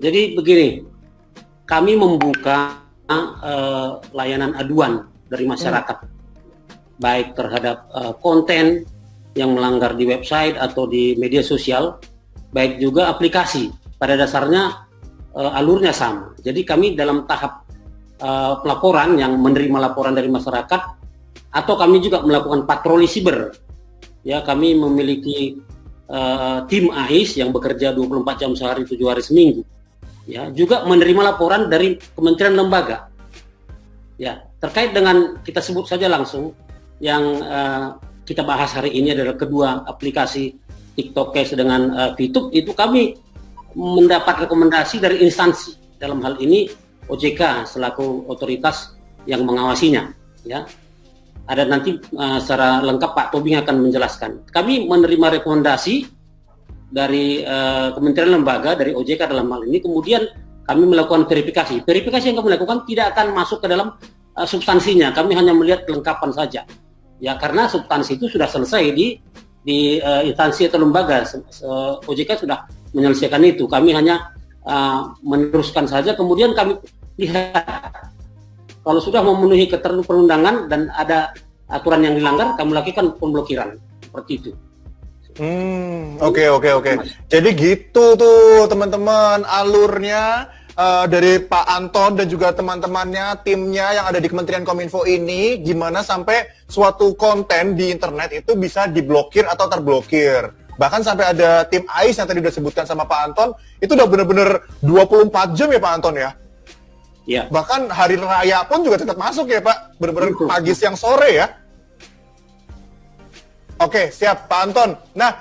Jadi begini, kami membuka layanan aduan dari masyarakat, baik terhadap konten yang melanggar di website atau di media sosial, baik juga aplikasi. Pada dasarnya alurnya sama. Jadi kami dalam tahap pelaporan yang menerima laporan dari masyarakat, atau kami juga melakukan patroli siber. Ya, kami memiliki tim AIS yang bekerja 24 jam sehari, 7 hari seminggu. Ya, juga menerima laporan dari kementerian lembaga. Ya, terkait dengan kita sebut saja langsung yang kita bahas hari ini adalah kedua aplikasi TikTok Cash dengan VTube, itu kami mendapat rekomendasi dari instansi, dalam hal ini OJK selaku otoritas yang mengawasinya. Ya, ada nanti secara lengkap Pak Tobing akan menjelaskan. Kami menerima rekomendasi dari kementerian lembaga, dari OJK dalam hal ini, kemudian kami melakukan verifikasi. Verifikasi yang kami lakukan tidak akan masuk ke dalam substansinya, kami hanya melihat kelengkapan saja. Ya, karena substansi itu sudah selesai di instansi atau lembaga, OJK sudah menyelesaikan itu. Kami hanya meneruskan saja, kemudian kami lihat kalau sudah memenuhi ketentuan perundangan dan ada aturan yang dilanggar, kami lakukan pemblokiran seperti itu. Oke. Jadi gitu tuh teman-teman alurnya dari Pak Anton dan juga teman-temannya, timnya yang ada di Kementerian Kominfo ini, gimana sampai suatu konten di internet itu bisa diblokir atau terblokir. Bahkan sampai ada tim AIS yang tadi udah sebutkan sama Pak Anton, itu udah bener-bener 24 jam ya Pak Anton ya? Iya. Bahkan hari raya pun juga tetap masuk ya Pak, bener-bener pagi, siang, sore ya? Oke, siap Pak Anton. Nah,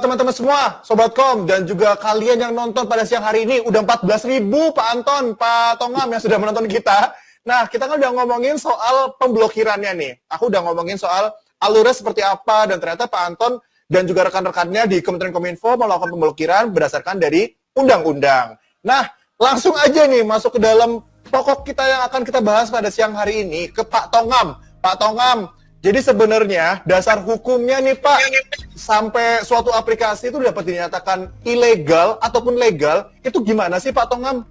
teman-teman semua, Sobat Kom, dan juga kalian yang nonton pada siang hari ini, udah 14.000 Pak Anton, Pak Tongam yang sudah menonton kita. Nah, kita kan udah ngomongin soal pemblokirannya nih. Aku udah ngomongin soal alurnya seperti apa, dan ternyata Pak Anton dan juga rekan-rekannya di Kementerian Kominfo melakukan pemblokiran berdasarkan dari undang-undang. Nah, langsung aja nih masuk ke dalam pokok kita yang akan kita bahas pada siang hari ini, ke Pak Tongam. Pak Tongam, jadi sebenarnya dasar hukumnya nih Pak, sampai suatu aplikasi itu dapat dinyatakan ilegal ataupun legal, itu gimana sih Pak Tongam?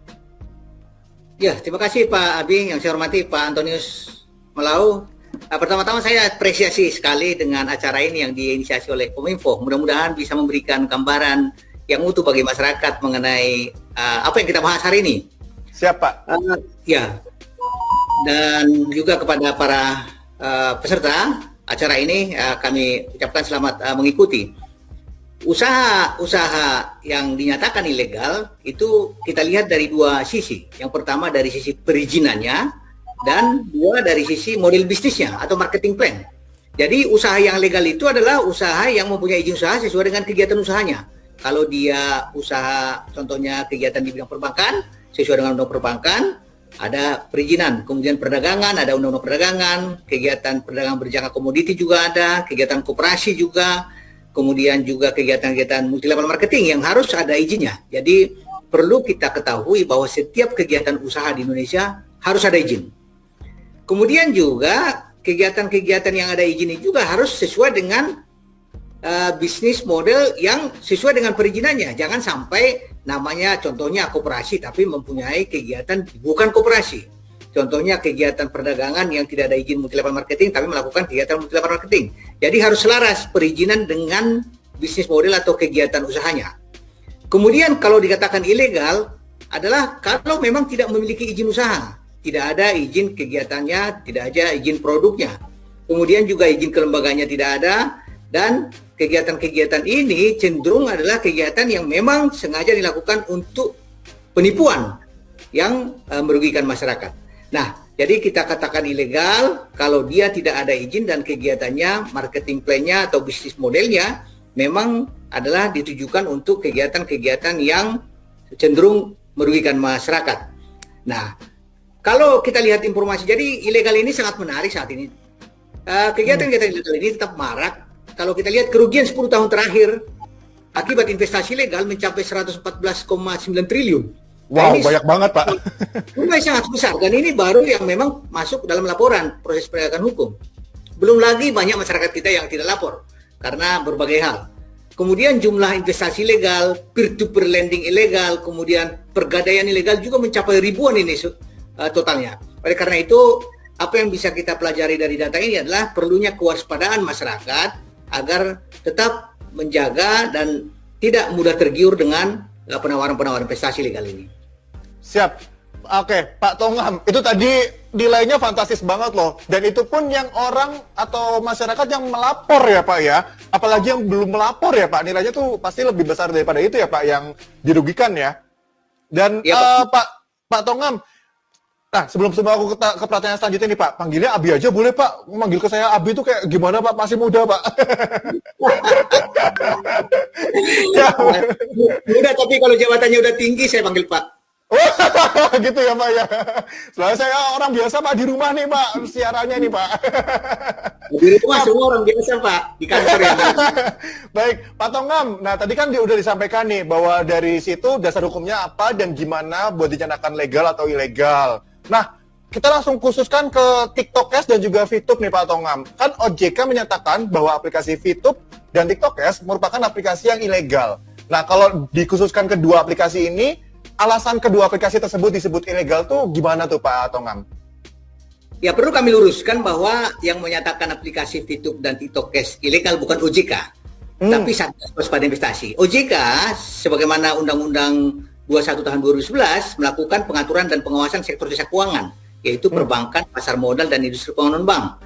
Ya, terima kasih Pak Abi, yang saya hormati Pak Antonius Melau. Pertama-tama saya apresiasi sekali dengan acara ini yang diinisiasi oleh Kominfo. Mudah-mudahan bisa memberikan gambaran yang utuh bagi masyarakat mengenai apa yang kita bahas hari ini. Siap Pak. Ya, dan juga kepada para peserta acara ini kami ucapkan selamat mengikuti. Usaha yang dinyatakan ilegal itu kita lihat dari dua sisi. Yang pertama dari sisi perizinannya, dan dua dari sisi model bisnisnya atau marketing plan. Jadi usaha yang legal itu adalah usaha yang mempunyai izin usaha sesuai dengan kegiatan usahanya. Kalau dia usaha contohnya kegiatan di bidang perbankan sesuai dengan undang perbankan, ada perizinan. Kemudian perdagangan, ada undang-undang perdagangan, kegiatan perdagangan berjangka komoditi juga ada, kegiatan koperasi juga, kemudian juga kegiatan-kegiatan multi level marketing yang harus ada izinnya. Jadi perlu kita ketahui bahwa setiap kegiatan usaha di Indonesia harus ada izin. Kemudian juga kegiatan-kegiatan yang ada izin juga harus sesuai dengan bisnis model yang sesuai dengan perizinannya. Jangan sampai namanya contohnya koperasi tapi mempunyai kegiatan bukan koperasi. Contohnya kegiatan perdagangan yang tidak ada izin multi level marketing tapi melakukan kegiatan multi level marketing. Jadi harus selaras perizinan dengan bisnis model atau kegiatan usahanya. Kemudian kalau dikatakan ilegal adalah kalau memang tidak memiliki izin usaha. Tidak ada izin kegiatannya, tidak ada izin produknya. Kemudian juga izin kelembagaannya tidak ada, dan kegiatan-kegiatan ini cenderung adalah kegiatan yang memang sengaja dilakukan untuk penipuan yang merugikan masyarakat. Nah, jadi kita katakan ilegal kalau dia tidak ada izin dan kegiatannya, marketing plan-nya atau bisnis modelnya memang adalah ditujukan untuk kegiatan-kegiatan yang cenderung merugikan masyarakat. Nah, kalau kita lihat informasi, jadi ilegal ini sangat menarik saat ini. Kegiatan-kegiatan ilegal ini tetap marak. Kalau kita lihat kerugian 10 tahun terakhir akibat investasi ilegal mencapai 114,9 triliun. Wow, nah, banyak banget Pak. Jumlah sangat besar, dan ini baru yang memang masuk dalam laporan proses penegakan hukum. Belum lagi banyak masyarakat kita yang tidak lapor karena berbagai hal. kemudian jumlah investasi ilegal, peer-to-peer lending ilegal, kemudian pergadaian ilegal juga mencapai ribuan ini totalnya. Oleh karena itu, apa yang bisa kita pelajari dari data ini adalah perlunya kewaspadaan masyarakat agar tetap menjaga dan tidak mudah tergiur dengan penawaran-penawaran investasi ilegal ini. Siap. Oke, Pak Tongam, itu tadi nilainya fantastis banget loh. Dan itu pun yang orang atau masyarakat yang melapor ya Pak ya. Apalagi yang belum melapor ya Pak, nilainya tuh pasti lebih besar daripada itu ya Pak yang dirugikan ya. Dan Ya, Pak Tongam, nah sebelum aku ke pertanyaan selanjutnya nih Pak, panggilnya Abi aja boleh Pak? Manggil ke saya Abi itu kayak gimana Pak? Masih muda Pak. Ya. Udah, tapi kalau jabatannya udah tinggi saya panggil Pak. Wah, gitu ya Pak ya. Soalnya saya orang biasa Pak di rumah nih Pak, siarannya nih Pak. Di rumah semua orang biasa Pak, di kantor ya. Baik, Pak Tongam. Nah, tadi kan udah disampaikan nih bahwa dari situ dasar hukumnya apa dan gimana buat dinyatakan legal atau ilegal. Nah, kita langsung khususkan ke TikTokers dan juga VTube nih Pak Tongam. Kan OJK menyatakan bahwa aplikasi VTube dan TikTokers merupakan aplikasi yang ilegal. Nah, kalau dikhususkan kedua aplikasi ini, alasan kedua aplikasi tersebut disebut ilegal tuh gimana tuh Pak Tongam? Ya, perlu kami luruskan bahwa yang menyatakan aplikasi VTube dan TikTok Cash ilegal bukan OJK, tapi Satgas Waspada Investasi. OJK sebagaimana Undang-Undang 21 tahun 2011 melakukan pengaturan dan pengawasan sektor jasa keuangan, yaitu perbankan, pasar modal dan industri keuangan non-bank.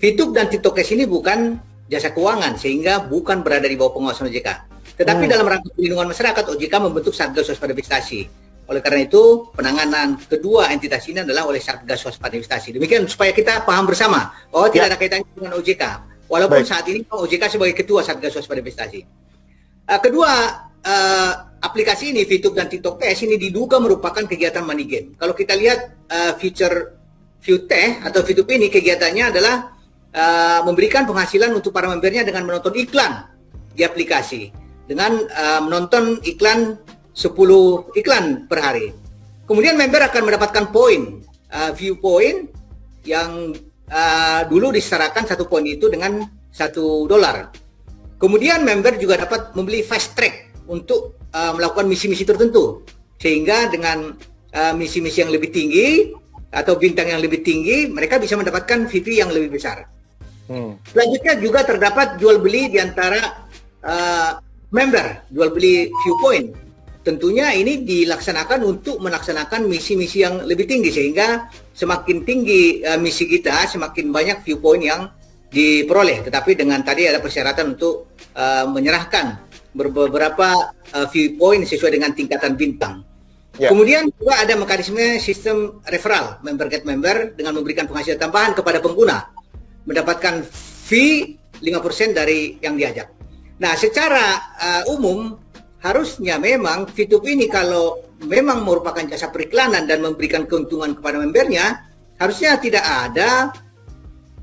VTube dan TikTok Cash ini bukan jasa keuangan sehingga bukan berada di bawah pengawasan OJK. Tetapi dalam rangka perlindungan masyarakat, OJK membentuk Satgas Waspada Investasi. Oleh karena itu, penanganan kedua entitas ini adalah oleh Satgas Waspada Investasi. Demikian supaya kita paham bersama bahwa tidak ada kaitannya dengan OJK. Walaupun saat ini OJK sebagai ketua Satgas Waspada Investasi. Kedua, aplikasi ini, VTube dan TikTok Cash ini diduga merupakan kegiatan money game. Kalau kita lihat feature VTube atau VTube ini, kegiatannya adalah memberikan penghasilan untuk para membernya dengan menonton iklan di aplikasi. Dengan menonton iklan 10 iklan per hari. Kemudian member akan mendapatkan poin, view point yang dulu disetarakan 1 poin itu dengan $1. Kemudian member juga dapat membeli fast track untuk melakukan misi-misi tertentu. Sehingga dengan misi-misi yang lebih tinggi atau bintang yang lebih tinggi, mereka bisa mendapatkan VP yang lebih besar. Selanjutnya juga terdapat jual beli di antara member, jual beli viewpoint. Tentunya ini dilaksanakan untuk melaksanakan misi-misi yang lebih tinggi, sehingga semakin tinggi misi kita, semakin banyak viewpoint yang diperoleh. Tetapi dengan tadi ada persyaratan untuk menyerahkan beberapa viewpoint sesuai dengan tingkatan bintang. Kemudian juga ada mekanisme sistem referral, member get member, dengan memberikan penghasilan tambahan kepada pengguna, mendapatkan fee 5% dari yang diajak. Nah, secara umum harusnya memang VTube ini kalau memang merupakan jasa periklanan dan memberikan keuntungan kepada membernya, harusnya tidak ada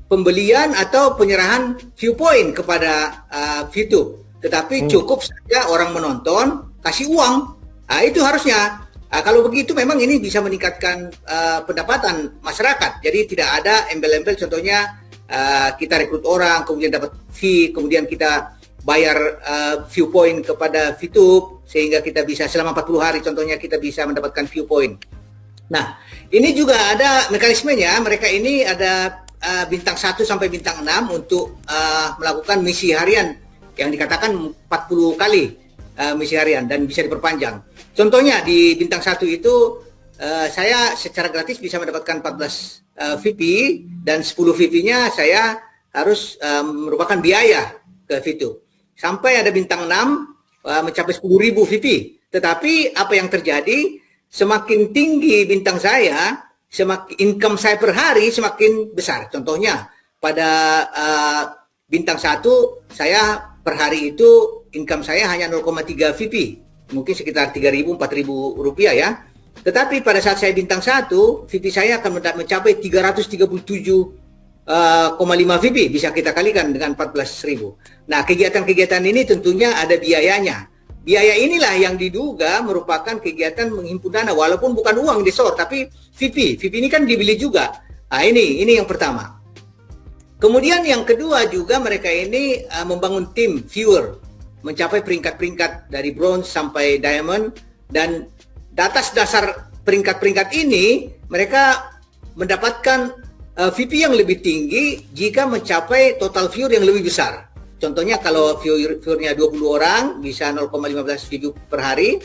pembelian atau penyerahan viewpoint kepada VTube. Tetapi cukup saja orang menonton, kasih uang. Nah, itu harusnya. Kalau begitu memang ini bisa meningkatkan pendapatan masyarakat. Jadi tidak ada embel-embel, contohnya kita rekrut orang, kemudian dapat fee, kemudian kita bayar viewpoint kepada VTube sehingga kita bisa selama 40 hari contohnya kita bisa mendapatkan viewpoint. Nah, ini juga ada mekanismenya. Mereka ini ada bintang 1 sampai bintang 6 untuk melakukan misi harian yang dikatakan 40 kali misi harian dan bisa diperpanjang. Contohnya di bintang 1 itu saya secara gratis bisa mendapatkan 14 VP dan 10 VP-nya saya harus merupakan biaya ke VTube. Sampai ada bintang 6 mencapai 10.000 VP. Tetapi apa yang terjadi, semakin tinggi bintang saya, semakin income saya per hari semakin besar. Contohnya pada bintang 1 saya per hari itu income saya hanya 0,3 VP. Mungkin sekitar 3.000, 4.000 rupiah ya. Tetapi pada saat saya bintang 1, VP saya akan mencapai 337,5 VP, bisa kita kalikan dengan 14.000. Nah, kegiatan-kegiatan ini tentunya ada biayanya. Biaya inilah yang diduga merupakan kegiatan menghimpun dana, walaupun bukan uang di store, tapi VP. VP ini kan dibeli juga. Nah, ini yang pertama. Kemudian yang kedua juga mereka ini membangun tim viewer. mencapai peringkat-peringkat dari bronze sampai diamond, dan atas dasar peringkat-peringkat ini mereka mendapatkan VP yang lebih tinggi jika mencapai total viewer yang lebih besar. Contohnya kalau viewernya 20 orang bisa 0,15 view per hari,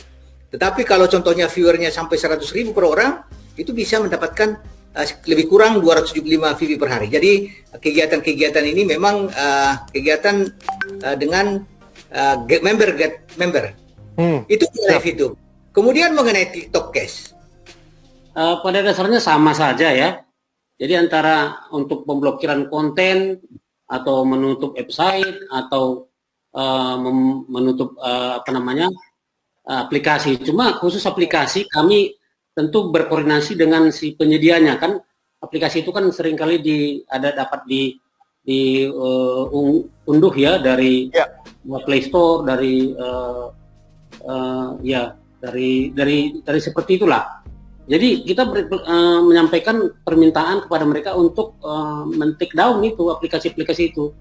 tetapi kalau contohnya viewernya sampai 100.000 per orang itu bisa mendapatkan lebih kurang 275 VP per hari. Jadi kegiatan-kegiatan ini memang kegiatan dengan get member. Itu live itu. Kemudian mengenai TikTok Cash. Pada dasarnya sama saja ya. Jadi antara untuk pemblokiran konten atau menutup website atau menutup aplikasi. Cuma khusus aplikasi kami tentu berkoordinasi dengan si penyedianya, kan aplikasi itu kan seringkali dapat unduh ya dari Play Store, dari seperti itulah. Jadi kita menyampaikan permintaan kepada mereka untuk men-take down itu aplikasi-aplikasi itu.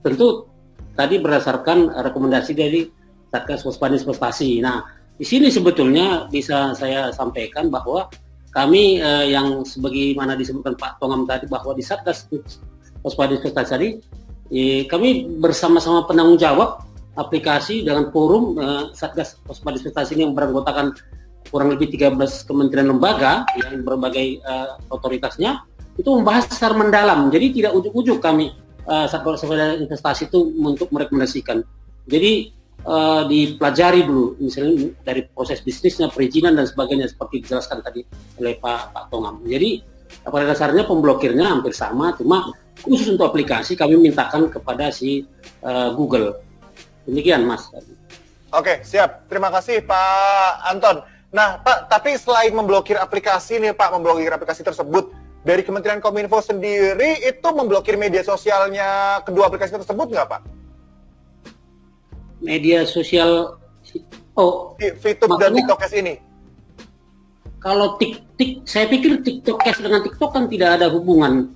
Tentu tadi berdasarkan rekomendasi dari Satgas Waspada Investasi. Nah, di sini sebetulnya bisa saya sampaikan bahwa kami yang sebagaimana disebutkan Pak Tongam tadi, bahwa di Satgas Waspada Investasi tadi kami bersama-sama penanggung jawab aplikasi dengan forum Satgas Waspada Investasi ini yang beranggotakan kurang lebih 13 kementerian lembaga yang berbagai otoritasnya, itu membahas secara mendalam. Jadi tidak ujuk-ujuk kami Satgas Waspada Investasi itu untuk merekomendasikan. Jadi dipelajari dulu, misalnya dari proses bisnisnya, perizinan dan sebagainya seperti dijelaskan tadi oleh Pak Tongam. Jadi pada dasarnya pemblokirnya hampir sama, cuma khusus untuk aplikasi kami mintakan kepada si Google. Demikian Mas. Oke, siap. Terima kasih Pak Anton. Nah Pak, tapi selain memblokir aplikasi nih Pak, memblokir aplikasi tersebut, dari Kementerian Kominfo sendiri itu memblokir media sosialnya kedua aplikasi tersebut nggak Pak? Media sosial, VTube dan TikTok Cash ini? Kalau saya pikir TikTok Cash dengan TikTok kan tidak ada hubungan.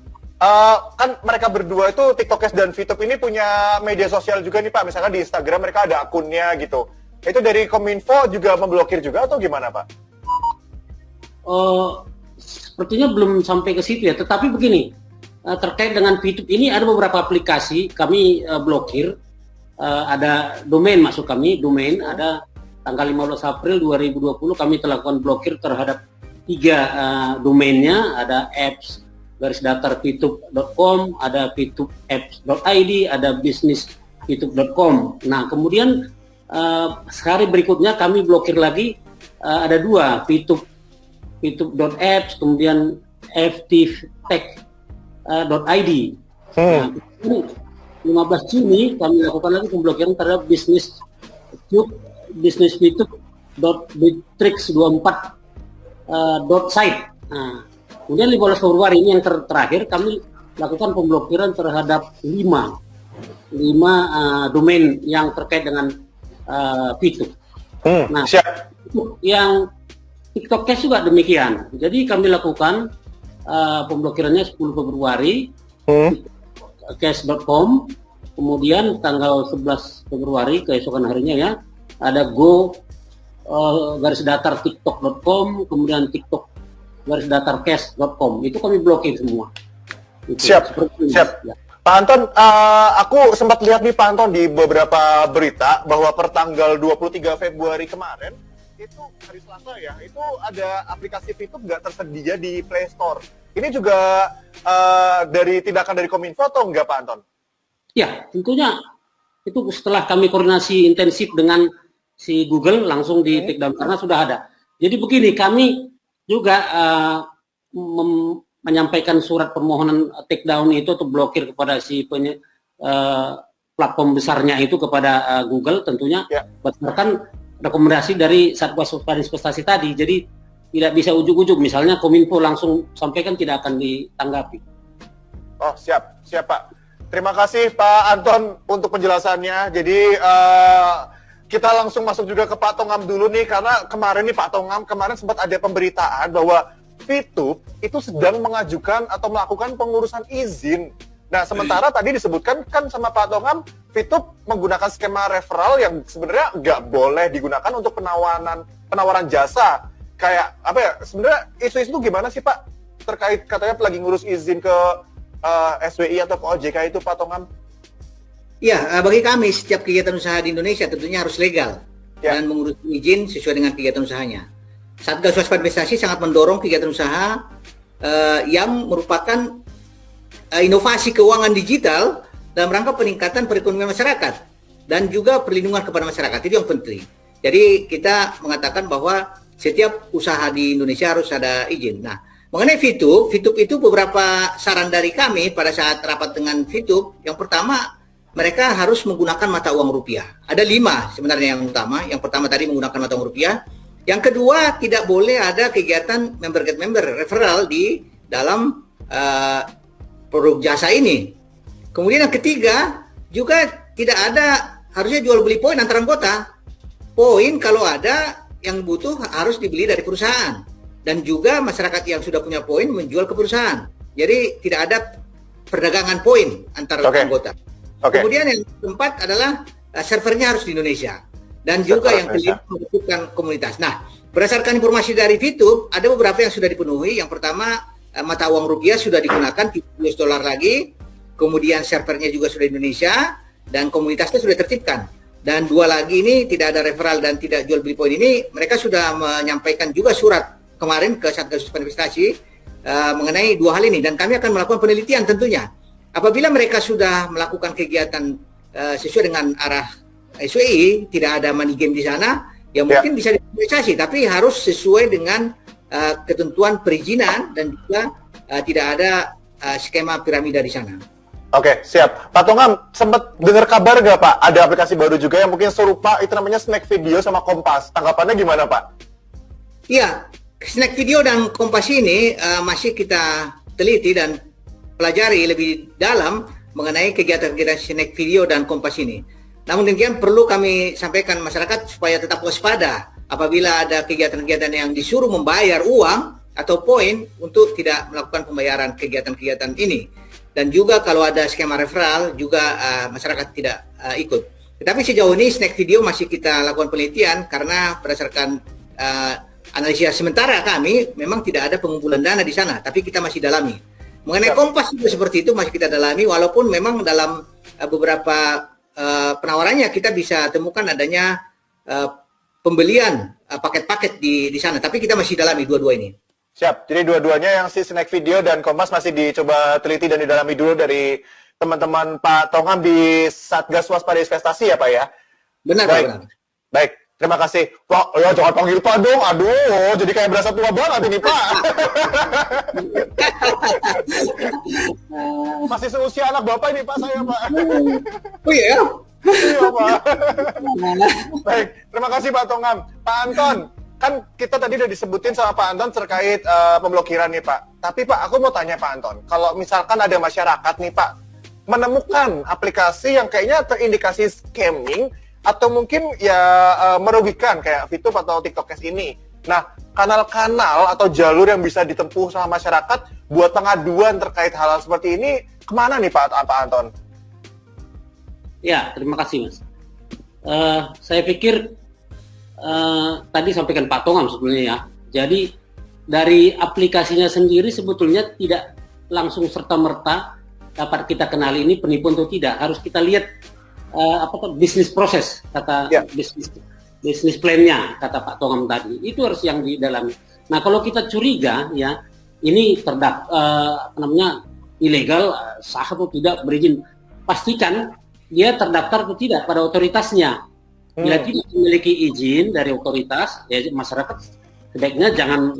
Kan mereka berdua itu, TikTok Cash dan VTube ini punya media sosial juga nih Pak. Misalkan di Instagram mereka ada akunnya gitu. Itu dari Kominfo juga memblokir juga atau gimana Pak? Sepertinya belum sampai ke situ ya. Tetapi begini, terkait dengan VTube ini ada beberapa aplikasi kami blokir. Ada domain masuk kami, ada tanggal 15 April 2020 kami telah lakukan blokir terhadap 3 domainnya, ada apps-VTube.com, ada VTubeapps.id, ada businessVTube.com. Nah, kemudian sehari berikutnya kami blokir lagi, ada 2, VTube.apps, kemudian ftech.id. Nah, 15 Juni kami lakukan lagi pemblokiran terhadap businessVTube.bitrix24.site. Nah, kemudian 15 Februari ini yang terakhir kami lakukan pemblokiran terhadap 5 domain yang terkait dengan VTube. Nah, yang TikTok Cash juga demikian. Jadi kami lakukan pemblokirannya 10 Februari. Cash.com, kemudian tanggal 11 Februari keesokan harinya ya ada go-tiktok.com, kemudian tiktok-cash.com, itu kami blokir semua. Itu, siap. Ya. Pak Anton, aku sempat lihat nih Pak Anton di beberapa berita bahwa per tanggal 23 Februari kemarin itu hari Selasa ya, itu ada aplikasi VTube nggak tersedia di Play Store. Ini juga dari tindakan dari Kominfo atau enggak Pak Anton? Ya, tentunya itu setelah kami koordinasi intensif dengan si Google langsung di take down karena sudah ada. Jadi begini, kami juga menyampaikan surat permohonan take down itu atau blokir kepada si platform besarnya itu kepada Google tentunya berdasarkan rekomendasi dari Satgas Waspada Investasi tadi. Jadi tidak bisa ujuk-ujuk, misalnya Kominfo langsung sampaikan tidak akan ditanggapi. Oh, siap Pak. Terima kasih Pak Anton untuk penjelasannya. Jadi kita langsung masuk juga ke Pak Tongam dulu nih, karena kemarin nih Pak Tongam, kemarin sempat ada pemberitaan bahwa VTube itu sedang mengajukan atau melakukan pengurusan izin. Nah, sementara tadi disebutkan kan sama Pak Tongam, Fitup menggunakan skema referral yang sebenarnya nggak boleh digunakan untuk penawaran jasa. Kayak apa ya? Sebenarnya isu-isu itu gimana sih Pak? Terkait katanya lagi ngurus izin ke SWI atau ke OJK itu Pak Tongam? Ya, bagi kami setiap kegiatan usaha di Indonesia tentunya harus legal dan mengurus izin sesuai dengan kegiatan usahanya. Satgas Waspada Investasi sangat mendorong kegiatan usaha yang merupakan inovasi keuangan digital dalam rangka peningkatan perekonomian masyarakat dan juga perlindungan kepada masyarakat. Itu yang penting. Jadi kita mengatakan bahwa setiap usaha di Indonesia harus ada izin. Nah, mengenai Fitup itu beberapa saran dari kami pada saat rapat dengan Fitup. Yang pertama, mereka harus menggunakan mata uang rupiah. Ada 5 sebenarnya yang utama. Yang pertama tadi menggunakan mata uang rupiah. Yang kedua, tidak boleh ada kegiatan member get member referral di dalam produk jasa ini. Kemudian yang ketiga, juga tidak ada harusnya jual beli poin antar anggota. Poin kalau ada yang butuh harus dibeli dari perusahaan. Dan juga masyarakat yang sudah punya poin menjual ke perusahaan. Jadi tidak ada perdagangan poin antar anggota. Kemudian yang keempat adalah servernya harus di Indonesia. Dan juga yang kelima membutuhkan komunitas. Nah, berdasarkan informasi dari Fitup, ada beberapa yang sudah dipenuhi. Yang pertama, mata uang rupiah sudah digunakan, $US lagi. Kemudian servernya juga sudah di Indonesia. Dan komunitasnya sudah tertibkan. Dan 2 lagi ini tidak ada referral dan tidak jual beli poin ini. Mereka sudah menyampaikan juga surat kemarin ke Satgas Waspada Investasi mengenai 2 hal ini. Dan kami akan melakukan penelitian tentunya. Apabila mereka sudah melakukan kegiatan sesuai dengan arah SWI, tidak ada money game di sana, ya mungkin bisa direalisasi, tapi harus sesuai dengan ketentuan perizinan dan juga tidak ada skema piramida di sana. Oke, siap. Pak Tongam, sempat dengar kabar nggak Pak? Ada aplikasi baru juga yang mungkin serupa, itu namanya Snack Video sama Kompas. Tanggapannya gimana Pak? Iya, Snack Video dan Kompas ini masih kita teliti dan pelajari lebih dalam mengenai kegiatan-kegiatan Snack Video dan Kompas ini. Namun demikian perlu kami sampaikan masyarakat supaya tetap waspada apabila ada kegiatan-kegiatan yang disuruh membayar uang atau poin untuk tidak melakukan pembayaran kegiatan-kegiatan ini. Dan juga kalau ada skema referral juga masyarakat tidak ikut. Tetapi sejauh ini Snack Video masih kita lakukan penelitian karena berdasarkan analisa sementara kami memang tidak ada pengumpulan dana di sana, tapi kita masih dalami. Mengenai Kompas juga seperti itu masih kita dalami, walaupun memang dalam beberapa penawarannya kita bisa temukan adanya pembelian paket-paket di sana, tapi kita masih dalami dua-dua ini. Siap, jadi dua-duanya yang si Snack Video dan Kompas masih dicoba teliti dan didalami dulu dari teman-teman Pak Tongam di Satgas Waspada Investasi ya Pak ya? Benar, baik. Benar. Baik, terima kasih. Pak, ya jangan panggil Pak dong, aduh, jadi kayak berasa tua banget ini Pak. Masih seusia anak Bapak ini Pak saya Pak. Oh iya? Iya Pak. Baik, terima kasih Pak Tongam. Pak Anton, kan kita tadi udah disebutin sama Pak Anton terkait pemblokiran nih Pak. Tapi Pak, aku mau tanya Pak Anton, kalau misalkan ada masyarakat nih Pak, menemukan aplikasi yang kayaknya terindikasi scamming, atau mungkin ya merugikan kayak Fitup atau TikTok Cash ini. Nah, kanal-kanal atau jalur yang bisa ditempuh sama masyarakat buat pengaduan terkait hal-hal seperti ini, kemana nih Pak Anton? Ya, terima kasih Mas. Saya pikir tadi sampaikan Pak Tongam sebetulnya ya. Jadi dari aplikasinya sendiri sebetulnya tidak langsung serta-merta dapat kita kenali ini penipuan atau tidak. Harus kita lihat bisnis proses, kata bisnis plan-nya, kata Pak Tongam tadi. Itu harus yang didalami. Nah, kalau kita curiga ya, ini ilegal, sah atau tidak berizin, pastikan dia terdaftar atau tidak pada otoritasnya. Bila tidak memiliki izin dari otoritas, ya masyarakat sebaiknya jangan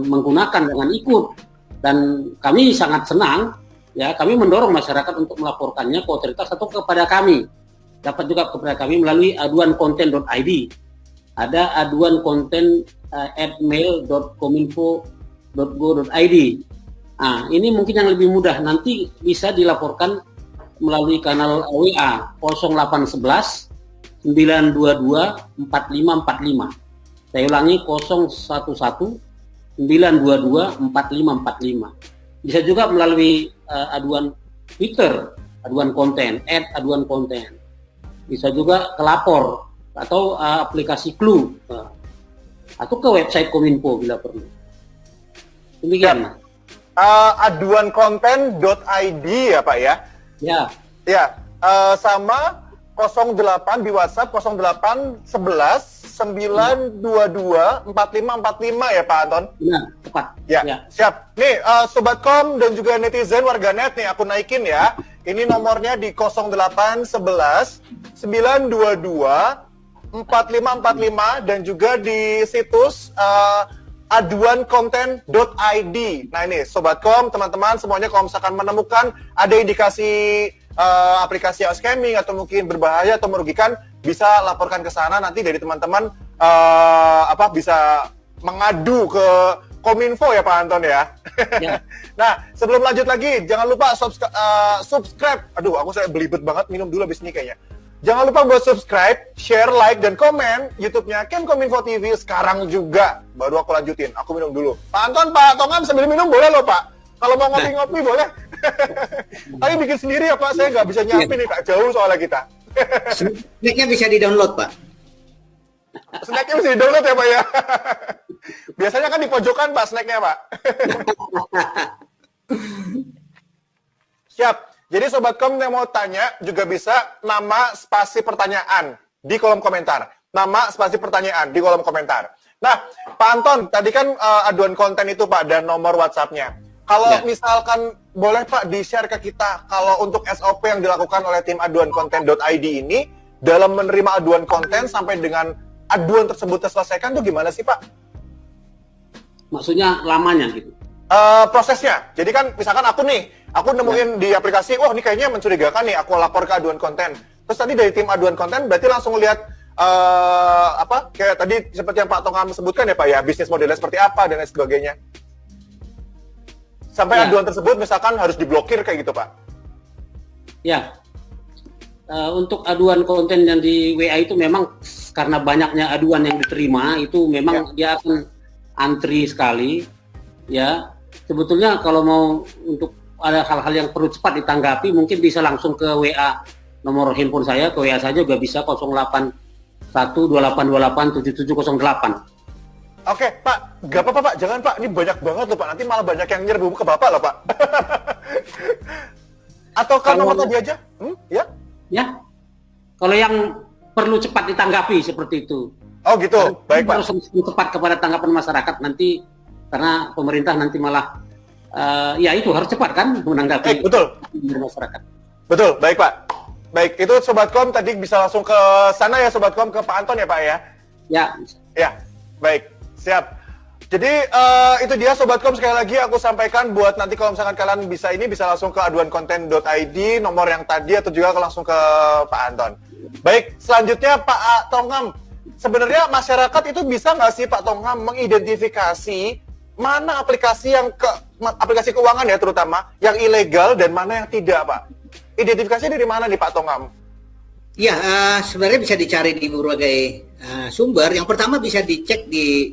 menggunakan, jangan ikut. Dan kami sangat senang, ya kami mendorong masyarakat untuk melaporkannya ke otoritas atau kepada kami. Dapat juga kepada kami melalui aduankonten.id. Ada aduankonten @mail.kominfo.go.id. Nah, ini mungkin yang lebih mudah. Nanti bisa dilaporkan melalui kanal WA 0811 922 4545. Saya ulangi 011 922 4545. Bisa juga melalui aduan Twitter, aduan konten, @aduan konten. bisa juga ke lapor atau aplikasi Clue atau ke website Kominfo bila perlu. Demikian, Mas. Aduankonten.id ya Pak ya? Ya. Ya, sama 08 di WhatsApp 08 11 922 4545 ya Pak Anton? Benar, tepat. Ya, siap. Nih, Sobatkom dan juga netizen warganet nih aku naikin ya. Ini nomornya di 08 11 922 4545 dan juga di situs aduankonten.id. Nah ini Sobatkom, teman-teman semuanya kalau misalkan menemukan ada indikasi aplikasi yang scamming atau mungkin berbahaya atau merugikan, bisa laporkan ke sana, nanti dari teman-teman bisa mengadu ke Kominfo ya Pak Anton ya. Ya. Nah sebelum lanjut lagi, jangan lupa subscribe. Aduh, saya belibet banget, minum dulu abis ini kayaknya. Jangan lupa buat subscribe, share, like, dan komen YouTube-nya Kominfo TV sekarang juga. Baru aku lanjutin, aku minum dulu. Pak Anton, Pak Tongam sambil minum boleh loh Pak. Kalau mau ngopi-ngopi boleh. Tapi bikin sendiri ya Pak, saya nggak bisa nyiapin nih Pak, jauh soalnya kita. Snacknya bisa di-download Pak. Snacknya bisa di-download ya Pak ya. Biasanya kan di pojokan Pak snacknya Pak. Siap. Jadi Sobatkom yang mau tanya juga bisa nama spasi pertanyaan di kolom komentar. Nama spasi pertanyaan di kolom komentar. Nah, Pak Anton, tadi kan aduan konten itu Pak dan nomor WhatsApp-nya. Kalau misalkan boleh Pak di-share ke kita, kalau untuk SOP yang dilakukan oleh tim aduankonten.id ini dalam menerima aduan konten sampai dengan aduan tersebut terselesaikan tuh gimana sih Pak? Maksudnya lamanya gitu? Prosesnya. Jadi kan misalkan aku nemuin di aplikasi, wah ini kayaknya mencurigakan nih, aku lapor ke aduan konten. Terus tadi dari tim aduan konten berarti langsung lihat kayak tadi seperti yang Pak Tongam sebutkan ya Pak ya, bisnis modelnya seperti apa dan lain sebagainya. Sampai aduan tersebut misalkan harus diblokir kayak gitu Pak. Ya. Untuk aduan konten yang di WA itu memang karena banyaknya aduan yang diterima itu memang dia akan antri sekali ya. Sebetulnya kalau mau untuk ada hal-hal yang perlu cepat ditanggapi mungkin bisa langsung ke WA nomor handphone saya, ke WA saja juga bisa 08128287708. Oke Pak, gak apa-apa Pak, jangan Pak, ini banyak banget loh Pak, nanti malah banyak yang nyerbu ke Bapak loh Pak. Atau kan nomor tadi aja? Ya? Ya. Kalau yang perlu cepat ditanggapi seperti itu. Oh gitu, baik Pak. Harus cepat kepada tanggapan masyarakat nanti, karena pemerintah nanti malah ya itu harus cepat kan menanggapi betul. Masyarakat. Betul, baik Pak. Baik, itu Sobatkom tadi bisa langsung ke sana ya Sobatkom, ke Pak Anton ya Pak ya? Ya. Ya, baik, siap. Jadi itu dia Sobatkom, sekali lagi aku sampaikan buat nanti kalau misalkan kalian bisa langsung ke aduankonten.id nomor yang tadi atau juga langsung ke Pak Anton. Baik, selanjutnya Pak Tongam, sebenarnya masyarakat itu bisa nggak sih Pak Tongam mengidentifikasi mana aplikasi aplikasi keuangan ya terutama yang ilegal dan mana yang tidak Pak? Identifikasi dari mana nih Pak Tongam? Ya, sebenarnya bisa dicari di berbagai sumber. Yang pertama bisa dicek di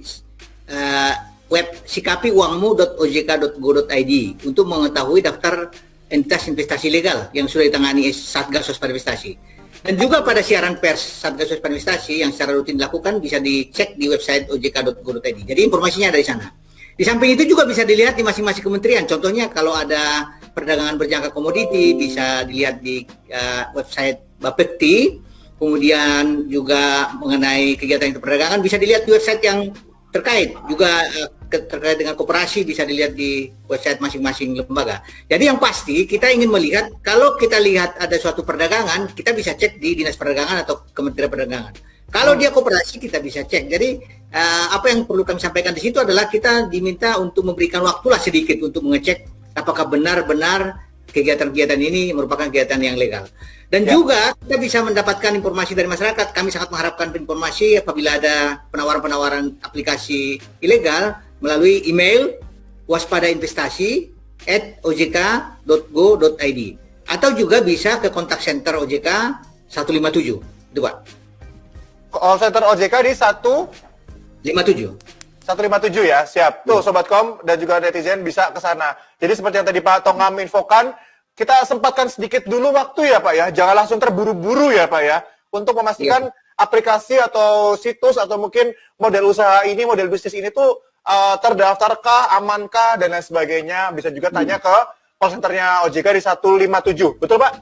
web sikapiuangmu.ojk.go.id untuk mengetahui daftar entitas investasi legal yang sudah ditangani Satgas Waspada Investasi. Dan juga pada siaran pers Satgas Waspada Investasi yang secara rutin dilakukan bisa dicek di website ojk.go.id. Jadi informasinya dari sana. Di samping itu juga bisa dilihat di masing-masing kementerian. Contohnya kalau ada perdagangan berjangka komoditi bisa dilihat di website Bapepti. Kemudian juga mengenai kegiatan perdagangan bisa dilihat di website yang terkait. Juga terkait dengan koperasi bisa dilihat di website masing-masing lembaga. Jadi yang pasti kita ingin melihat, kalau kita lihat ada suatu perdagangan, kita bisa cek di Dinas Perdagangan atau Kementerian Perdagangan. Kalau dia koperasi kita bisa cek. Jadi apa yang perlu kami sampaikan di situ adalah kita diminta untuk memberikan waktulah sedikit untuk mengecek apakah benar-benar kegiatan-kegiatan ini merupakan kegiatan yang legal. Dan juga kita bisa mendapatkan informasi dari masyarakat. Kami sangat mengharapkan informasi apabila ada penawaran-penawaran aplikasi ilegal melalui email waspadainvestasi@ojk.go.id atau juga bisa ke kontak center OJK 157. Itu Pak. Call center OJK di 157 ya, siap. Tuh Sobatkom dan juga netizen bisa ke sana. Jadi seperti yang tadi Pak Tongam infokan, kita sempatkan sedikit dulu waktu ya Pak ya. Jangan langsung terburu-buru ya Pak ya. untuk memastikan aplikasi atau situs atau mungkin model usaha ini, model bisnis ini tuh terdaftarkah, amankah, dan lain sebagainya. Bisa juga tanya ke call centernya OJK di 157. Betul, Pak?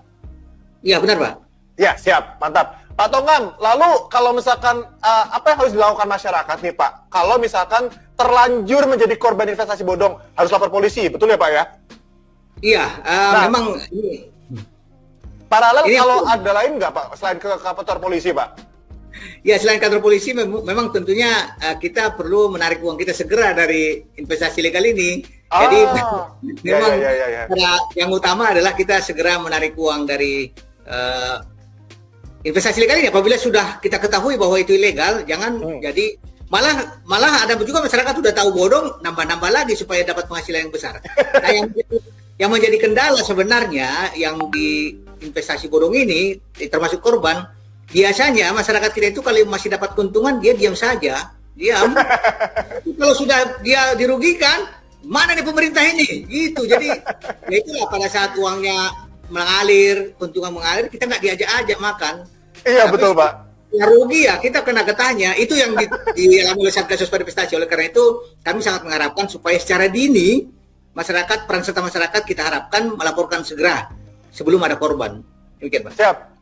Iya, benar, Pak. Ya, siap. Mantap. Pak Tongam, lalu kalau misalkan apa yang harus dilakukan masyarakat nih, Pak? Kalau misalkan terlanjur menjadi korban investasi bodong, harus lapor polisi. Betul ya, Pak ya? Iya, memang ini paralel ini kalau ada lain nggak, Pak, selain ke kantor polisi, Pak? ya selain kantor polisi memang tentunya kita perlu menarik uang kita segera dari investasi legal ini. Jadi memang yang utama adalah kita segera menarik uang dari investasi legal ini. Apabila sudah kita ketahui bahwa itu ilegal, jangan jadi malah ada juga masyarakat sudah tahu bodong, nambah-nambah lagi supaya dapat penghasilan yang besar. Nah, yang menjadi kendala sebenarnya yang di investasi bodong ini, termasuk korban, biasanya masyarakat kita itu kalau masih dapat keuntungan dia diam saja, diam. Kalau sudah dia dirugikan, mana nih pemerintah ini? Gitu. Jadi ya itulah pada saat uangnya mengalir, keuntungan mengalir, kita nggak diajak-ajak makan. Iya. Tapi betul, Pak. Ya rugi ya, kita kena getahnya. Itu yang dialami oleh Satgas Waspada Investasi. Oleh karena itu kami sangat mengharapkan supaya secara dini masyarakat, peran serta masyarakat kita harapkan melaporkan segera sebelum ada korban. Demikian, Pak.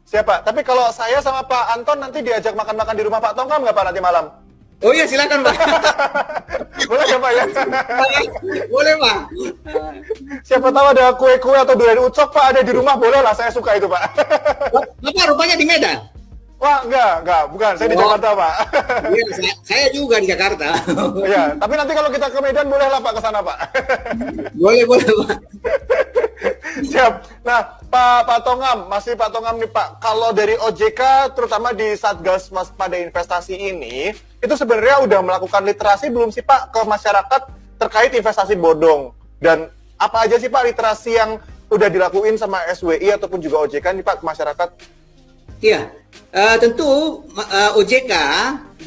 Siap, Pak. Tapi kalau saya sama Pak Anton nanti diajak makan-makan di rumah Pak Tongam nggak, Pak, nanti malam? Oh iya, silakan, Pak. Boleh ya, Pak ya? Boleh, Pak. Siapa tahu ada kue-kue atau durian ucok, Pak, ada di rumah, boleh lah. Saya suka itu, Pak. Bapak rupanya di Medan? Wah, enggak, bukan. Saya di Jakarta, Pak. Iya, saya juga di Jakarta. Iya, tapi nanti kalau kita ke Medan boleh lah, Pak, ke sana, Pak. Boleh, Pak. Siap. Nah, Pak Tongam, masih Pak Tongam nih, Pak. Kalau dari OJK, terutama di Satgas Waspada Investasi ini, itu sebenarnya udah melakukan literasi belum sih, Pak, ke masyarakat terkait investasi bodong? Dan apa aja sih, Pak, literasi yang udah dilakuin sama SWI ataupun juga OJK nih, Pak, ke masyarakat? Iya, tentu OJK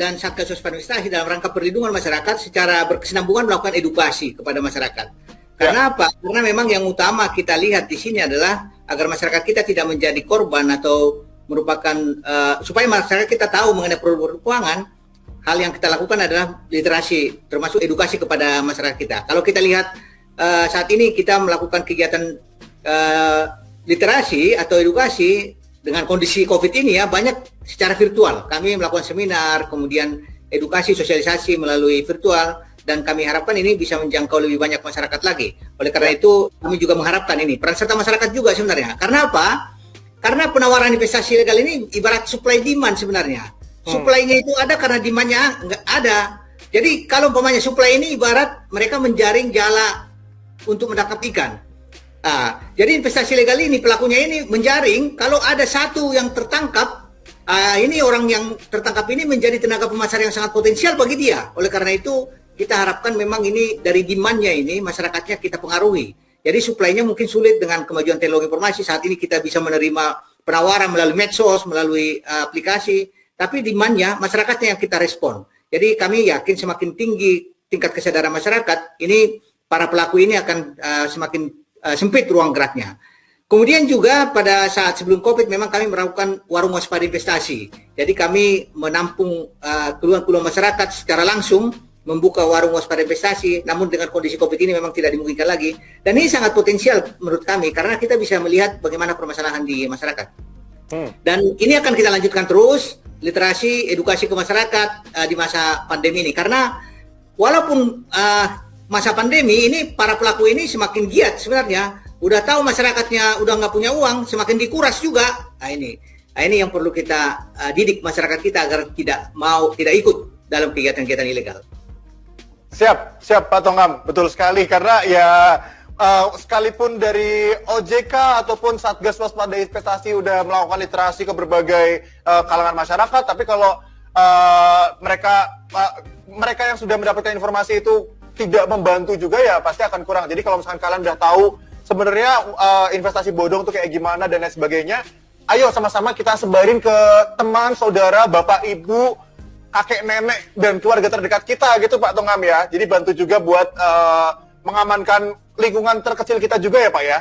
dan Satgas Waspada Investasi dalam rangka perlindungan masyarakat secara berkesinambungan melakukan edukasi kepada masyarakat. Karena apa? Karena memang yang utama kita lihat di sini adalah agar masyarakat kita tidak menjadi korban atau merupakan supaya masyarakat kita tahu mengenai produk keuangan. Hal yang kita lakukan adalah literasi, termasuk edukasi kepada masyarakat kita. Kalau kita lihat saat ini kita melakukan kegiatan literasi atau edukasi dengan kondisi COVID ini ya banyak secara virtual. Kami melakukan seminar, kemudian edukasi, sosialisasi melalui virtual. Dan kami harapkan ini bisa menjangkau lebih banyak masyarakat lagi. Oleh karena itu, kami juga mengharapkan ini peran serta masyarakat juga sebenarnya. Karena apa? Karena penawaran investasi legal ini ibarat supply demand sebenarnya. Supply-nya itu ada karena demand-nya nggak ada. Jadi kalau umpamanya supply ini ibarat mereka menjaring jala untuk menangkap ikan. Jadi investasi legal ini pelakunya ini menjaring kalau ada satu yang tertangkap. Ini orang yang tertangkap ini menjadi tenaga pemasar yang sangat potensial bagi dia. Oleh karena itu kita harapkan memang ini dari demand-nya ini masyarakatnya kita pengaruhi. Jadi supply-nya mungkin sulit dengan kemajuan teknologi informasi. Saat ini kita bisa menerima penawaran melalui medsos, melalui aplikasi, tapi demand-nya masyarakatnya yang kita respon. Jadi kami yakin semakin tinggi tingkat kesadaran masyarakat, ini para pelaku ini akan semakin sempit ruang geraknya. Kemudian juga pada saat sebelum COVID memang kami melakukan warung waspada investasi. Jadi kami menampung keluhan-keluhan masyarakat secara langsung, membuka warung waspada investasi, namun dengan kondisi COVID ini memang tidak dimungkinkan lagi. Dan ini sangat potensial menurut kami, karena kita bisa melihat bagaimana permasalahan di masyarakat. Dan ini akan kita lanjutkan terus, literasi, edukasi ke masyarakat di masa pandemi ini. Karena walaupun masa pandemi ini, para pelaku ini semakin giat sebenarnya. Udah tahu masyarakatnya udah nggak punya uang, semakin dikuras juga. Nah ini yang perlu kita didik masyarakat kita agar tidak ikut dalam kegiatan-kegiatan ilegal. Siap Pak Tongam, betul sekali, karena ya sekalipun dari OJK ataupun Satgas Waspada Investasi udah melakukan literasi ke berbagai kalangan masyarakat, tapi kalau mereka yang sudah mendapatkan informasi itu tidak membantu juga, ya pasti akan kurang. Jadi kalau misalkan kalian udah tahu sebenarnya investasi bodong tuh kayak gimana dan lain sebagainya, ayo sama-sama kita sebarin ke teman, saudara, bapak, ibu, kakek, nenek, dan keluarga terdekat kita gitu Pak Tongam ya. Jadi bantu juga buat mengamankan lingkungan terkecil kita juga ya Pak ya.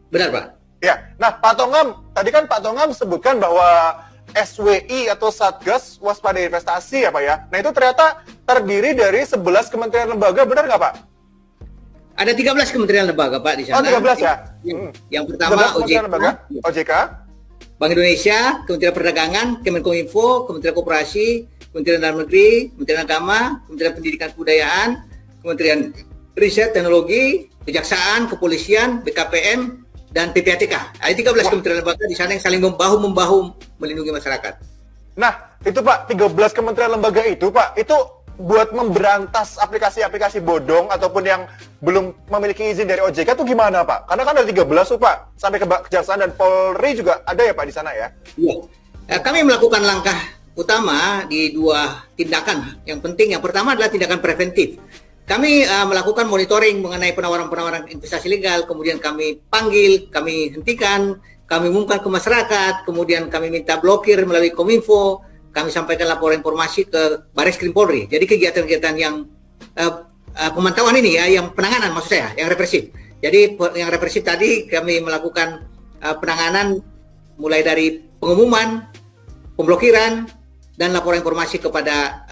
Benar Pak. Ya, nah Pak Tongam, tadi kan Pak Tongam sebutkan bahwa SWI atau Satgas Waspada Investasi ya Pak ya. Nah itu ternyata terdiri dari 11 kementerian lembaga, benar nggak Pak? Ada 13 kementerian lembaga Pak di sana. Oh 13 ya? Yang pertama OJK, Bank Indonesia, Kementerian Perdagangan, Kemenkominfo, Kementerian Koperasi, Kementerian Dalam Negeri, Kementerian Agama, Kementerian Pendidikan Kebudayaan, Kementerian Riset Teknologi, Kejaksaan, Kepolisian, BKPM, dan PPATK. Ada 13 kementerian lembaga di sana yang saling membahu-membahu melindungi masyarakat. Nah, itu Pak, 13 kementerian lembaga itu Pak, itu buat memberantas aplikasi-aplikasi bodong ataupun yang belum memiliki izin dari OJK itu gimana Pak? Karena kan ada 13 tuh Pak, sampai ke Kejaksaan dan Polri juga ada ya Pak di sana ya? Iya. Kami melakukan langkah utama di dua tindakan. Yang penting, yang pertama adalah tindakan preventif. Kami melakukan monitoring mengenai penawaran-penawaran investasi legal, kemudian kami panggil, kami hentikan, kami umumkan ke masyarakat, kemudian kami minta blokir melalui Kominfo, kami sampaikan laporan informasi ke Bareskrim Polri. Jadi kegiatan-kegiatan yang pemantauan ini ya, yang penanganan maksud saya, yang represif. Jadi yang represif tadi kami melakukan penanganan mulai dari pengumuman, pemblokiran, dan laporan informasi kepada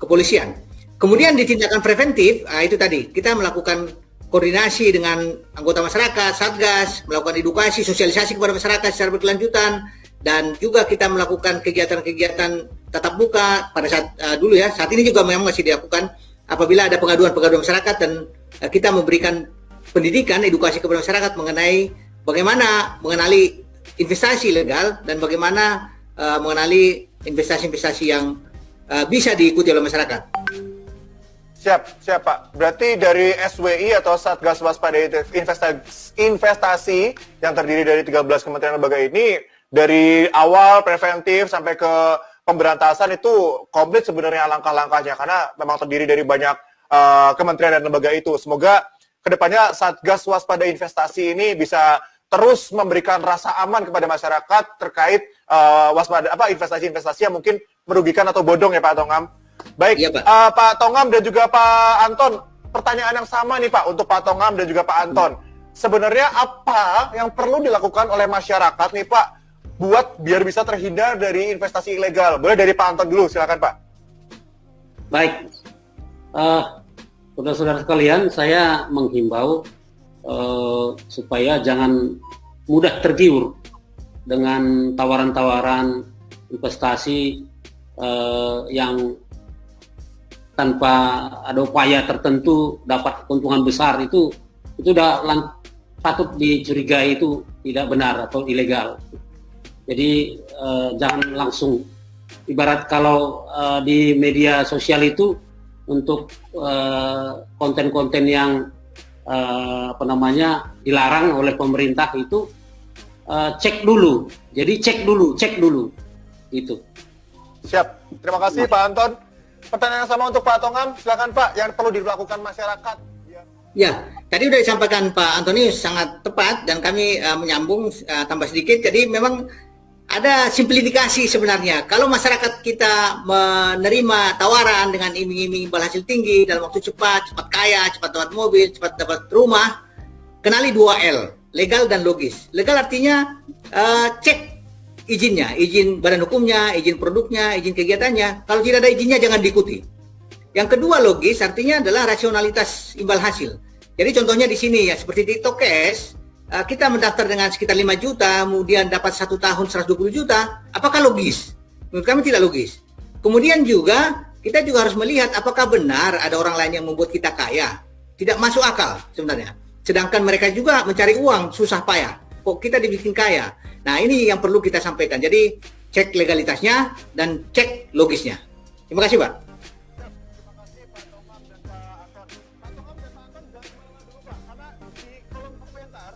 kepolisian. Kemudian di tindakan preventif, itu tadi kita melakukan koordinasi dengan anggota masyarakat, Satgas, melakukan edukasi, sosialisasi kepada masyarakat secara berkelanjutan, dan juga kita melakukan kegiatan-kegiatan tatap muka pada saat dulu ya, saat ini juga memang masih dilakukan apabila ada pengaduan-pengaduan masyarakat, dan kita memberikan pendidikan, edukasi kepada masyarakat mengenai bagaimana mengenali investasi legal dan bagaimana mengenali investasi-investasi yang bisa diikuti oleh masyarakat. Siap Pak. Berarti dari SWI atau Satgas Waspada Investasi yang terdiri dari 13 kementerian lembaga ini, dari awal preventif sampai ke pemberantasan itu komplit sebenarnya langkah-langkahnya, karena memang terdiri dari banyak kementerian dan lembaga itu. Semoga kedepannya Satgas Waspada Investasi ini bisa terus memberikan rasa aman kepada masyarakat terkait investasi-investasi yang mungkin merugikan atau bodong ya Pak Tongam. Baik, ya, Pak Tongam dan juga Pak Anton, pertanyaan yang sama nih Pak untuk Pak Tongam dan juga Pak Anton. Sebenarnya apa yang perlu dilakukan oleh masyarakat nih Pak buat biar bisa terhindar dari investasi ilegal? Boleh dari Pak Anton dulu, silakan Pak. Baik, saudara-saudara sekalian, saya menghimbau supaya jangan mudah tergiur dengan tawaran-tawaran investasi yang tanpa ada upaya tertentu dapat keuntungan besar, itu sudah patut dicurigai itu tidak benar atau ilegal. Jadi jangan langsung, ibarat kalau di media sosial itu untuk konten-konten yang dilarang oleh pemerintah itu cek dulu. Jadi cek dulu itu. Siap. Terima kasih Pak Anton. Pertanyaan yang sama untuk Pak Tongam, silakan Pak, yang perlu dilakukan masyarakat. Ya, tadi sudah disampaikan Pak Antonius sangat tepat, dan kami menyambung tambah sedikit. Jadi memang ada simplifikasi sebenarnya. Kalau masyarakat kita menerima tawaran dengan iming-iming imbal hasil tinggi dalam waktu cepat kaya, cepat dapat mobil, cepat dapat rumah, kenali 2L, legal dan logis. Legal artinya cek izinnya, izin badan hukumnya, izin produknya, izin kegiatannya. Kalau tidak ada izinnya jangan diikuti. Yang kedua logis artinya adalah rasionalitas imbal hasil. Jadi contohnya di sini ya, seperti di Tokes, kita mendaftar dengan sekitar 5 juta, kemudian dapat 1 tahun 120 juta, apakah logis? Menurut kami tidak logis. Kemudian juga, kita juga harus melihat apakah benar ada orang lain yang membuat kita kaya. Tidak masuk akal sebenarnya. Sedangkan mereka juga mencari uang, susah payah. Kok kita dibikin kaya? Nah ini yang perlu kita sampaikan. Jadi cek legalitasnya dan cek logisnya. Terima kasih Pak. Terima kasih Pak Tongam dan Pak Anton. Pak Tongam dan Pak Anton jangan kemana dulu Pak, karena di kolom komentar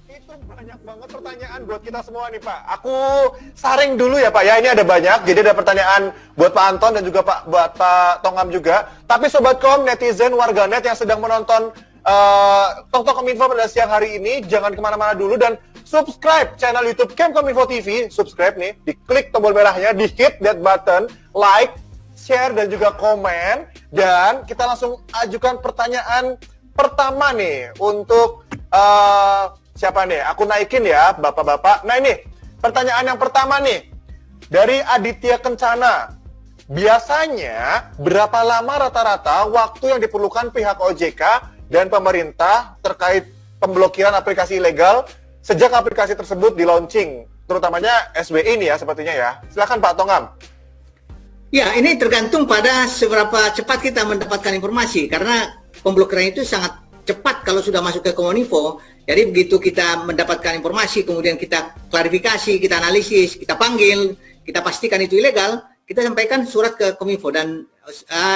itu banyak banget pertanyaan buat kita semua nih Pak. Aku saring dulu ya Pak ya, ini ada banyak. Jadi ada pertanyaan buat Pak Anton dan juga buat Pak Tongam juga. Tapi Sobat Kom, netizen, warganet yang sedang menonton Tok Kominfo pada siang hari ini, jangan kemana-mana dulu dan subscribe channel YouTube Kominfo TV. Subscribe nih, diklik tombol merahnya, di hit that button, like, share dan juga komen. Dan kita langsung ajukan pertanyaan pertama nih untuk siapa nih? Aku naikin ya, bapak-bapak. Nah ini pertanyaan yang pertama nih. dari Aditya Kencana. Biasanya berapa lama rata-rata waktu yang diperlukan pihak OJK dan pemerintah terkait pemblokiran aplikasi ilegal sejak aplikasi tersebut di launching, terutamanya SBI ini ya sepertinya ya. Silakan Pak Tongam. Ya, ini tergantung pada seberapa cepat kita mendapatkan informasi, karena pemblokiran itu sangat cepat kalau sudah masuk ke Kominfo. Jadi begitu kita mendapatkan informasi, kemudian kita klarifikasi, kita analisis, kita panggil, kita pastikan itu ilegal, kita sampaikan surat ke Kominfo dan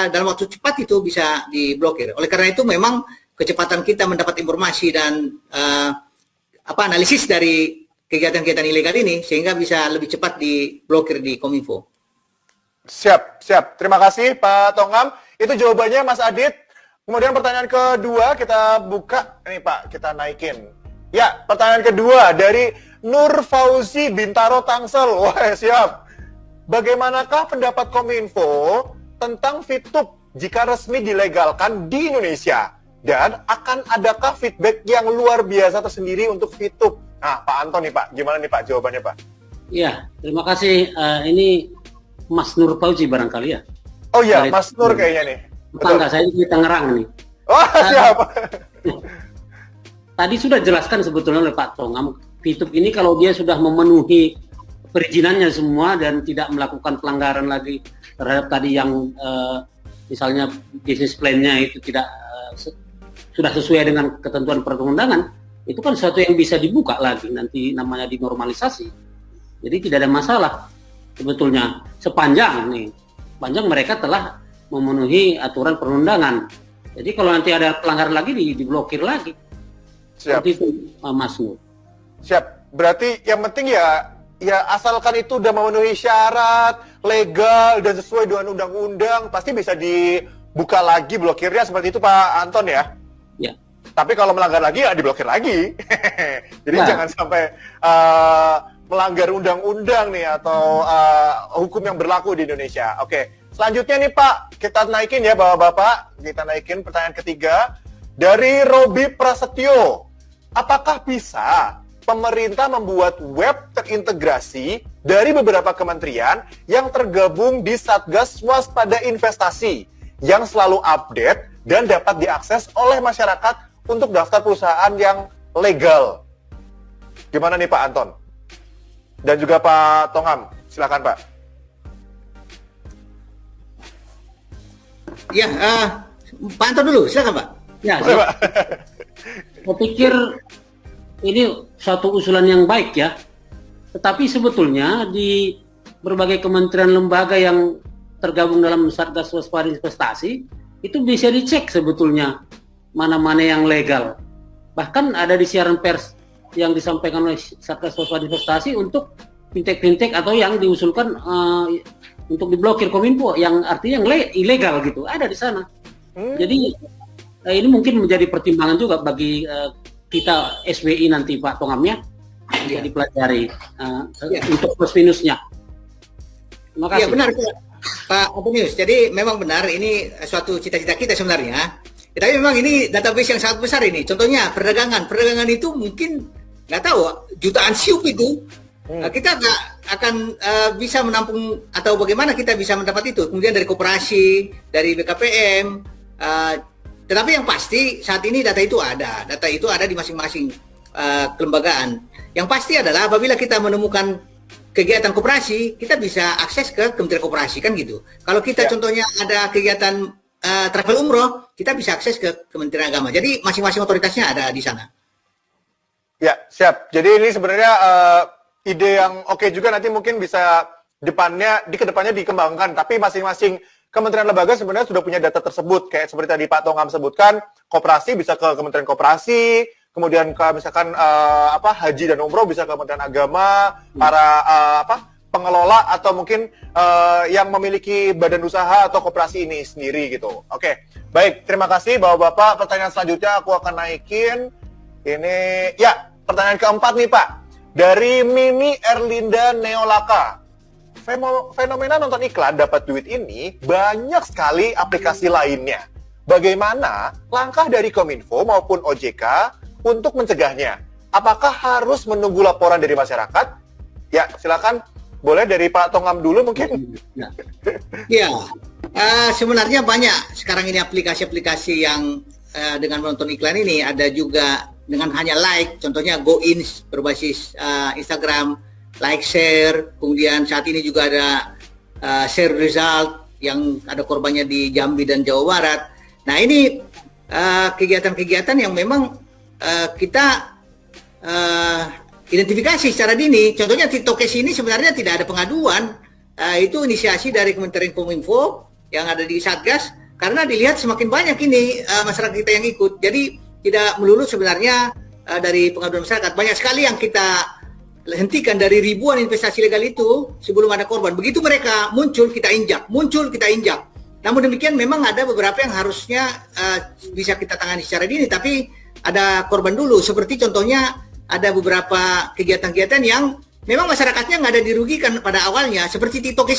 dalam waktu cepat itu bisa diblokir. Oleh karena itu memang kecepatan kita mendapat informasi dan analisis dari kegiatan-kegiatan ilegal ini sehingga bisa lebih cepat diblokir di Kominfo. Siap. Terima kasih Pak Tongam. Itu jawabannya Mas Adit. Kemudian pertanyaan kedua kita buka. Ini Pak, kita naikin. Ya, pertanyaan kedua dari Nur Fauzi Bintaro Tangsel. Wah, siap. Bagaimanakah pendapat Kominfo tentang Fitup jika resmi dilegalkan di Indonesia? Dan akan adakah feedback yang luar biasa tersendiri untuk Fitup? Nah, Pak Anton nih Pak, gimana nih Pak jawabannya Pak? Iya, terima kasih. Ini Mas Nur Fauzi barangkali ya? Oh iya, Mas Nur kayaknya nih. Betul. Enggak, saya di Tangerang nih. Oh, siapa? Tadi sudah jelaskan sebetulnya oleh Pak Tongam, Fitup ini kalau dia sudah memenuhi perizinannya semua dan tidak melakukan pelanggaran lagi terhadap tadi yang misalnya bisnis plan-nya itu tidak sudah sesuai dengan ketentuan perundang-undangan, itu kan sesuatu yang bisa dibuka lagi nanti namanya dinormalisasi. Jadi tidak ada masalah sebetulnya sepanjang mereka telah memenuhi aturan perundangan. Jadi kalau nanti ada pelanggaran lagi diblokir lagi. Siap. Seperti itu Mas Nur. Siap. Berarti yang penting ya asalkan itu udah memenuhi syarat, legal, dan sesuai dengan undang-undang, pasti bisa dibuka lagi blokirnya, seperti itu Pak Anton ya? Ya. Tapi kalau melanggar lagi, ya diblokir lagi. Jadi jangan sampai melanggar undang-undang nih, atau hukum yang berlaku di Indonesia. Oke, selanjutnya nih Pak, kita naikin ya Bapak-Bapak, kita naikin pertanyaan ketiga, dari Robi Prasetyo. Apakah bisa pemerintah membuat web terintegrasi dari beberapa kementerian yang tergabung di Satgas Waspada Investasi yang selalu update dan dapat diakses oleh masyarakat untuk daftar perusahaan yang legal? Gimana nih Pak Anton? Dan juga Pak Tongam, silakan Pak. Ya, Pak Anton dulu, silakan Pak. Ya, saya pikir ini satu usulan yang baik ya, tetapi sebetulnya di berbagai kementerian lembaga yang tergabung dalam Satgas Waspada Investasi itu bisa dicek sebetulnya mana-mana yang legal. Bahkan ada di siaran pers yang disampaikan oleh Satgas Waspada Investasi untuk fintech-fintech atau yang diusulkan untuk diblokir Kominfo yang artinya yang ilegal gitu, ada di sana. Jadi ini mungkin menjadi pertimbangan juga bagi kita SWI nanti Pak Tongamnya bisa dipelajari untuk plus minusnya. Terima kasih. Ya benar Pak Antonius. Jadi memang benar ini suatu cita-cita kita sebenarnya. Ya, tapi memang ini database yang sangat besar ini. Contohnya perdagangan itu mungkin nggak tahu jutaan siup itu. Kita nggak akan bisa menampung atau bagaimana kita bisa mendapat itu. Kemudian dari koperasi, dari BKPM. Tetapi yang pasti saat ini data itu ada di masing-masing kelembagaan. Yang pasti adalah apabila kita menemukan kegiatan koperasi, kita bisa akses ke Kementerian Koperasi kan gitu. Kalau kita contohnya ada kegiatan travel umroh, kita bisa akses ke Kementerian Agama. Jadi masing-masing otoritasnya ada di sana. Ya, siap. Jadi ini sebenarnya ide yang oke juga, nanti mungkin bisa kedepannya dikembangkan, tapi masing-masing kementerian lembaga sebenarnya sudah punya data tersebut, kayak seperti tadi Pak Tongam sebutkan, koperasi bisa ke Kementerian Koperasi, kemudian ke misalkan haji dan umroh bisa ke Kementerian Agama, para pengelola atau mungkin yang memiliki badan usaha atau koperasi ini sendiri gitu. Oke, baik, terima kasih Bapak-bapak. Pertanyaan selanjutnya aku akan naikin. Ini ya, pertanyaan keempat nih Pak, dari Mimi Erlinda Neolaka. Fenomena nonton iklan dapat duit ini banyak sekali aplikasi lainnya. Bagaimana langkah dari Kominfo maupun OJK untuk mencegahnya? Apakah harus menunggu laporan dari masyarakat? Ya, silakan Boleh dari Pak Tongam dulu mungkin? Ya, sebenarnya banyak sekarang ini aplikasi-aplikasi yang dengan menonton iklan ini, ada juga dengan hanya like, contohnya GoIn berbasis Instagram, like share, kemudian saat ini juga ada share result yang ada korbannya di Jambi dan Jawa Barat. Nah ini kegiatan-kegiatan yang memang kita identifikasi secara dini. Contohnya TikTokers ini sebenarnya tidak ada pengaduan, itu inisiasi dari Kementerian Kominfo yang ada di Satgas, karena dilihat semakin banyak ini masyarakat kita yang ikut. Jadi tidak melulu sebenarnya dari pengaduan masyarakat. Banyak sekali yang kita hentikan dari ribuan investasi legal itu sebelum ada korban. Begitu mereka muncul kita injak. Namun demikian memang ada beberapa yang harusnya bisa kita tangani secara dini, tapi ada korban dulu. Seperti contohnya ada beberapa kegiatan-kegiatan yang memang masyarakatnya nggak ada dirugikan pada awalnya. Seperti TikTok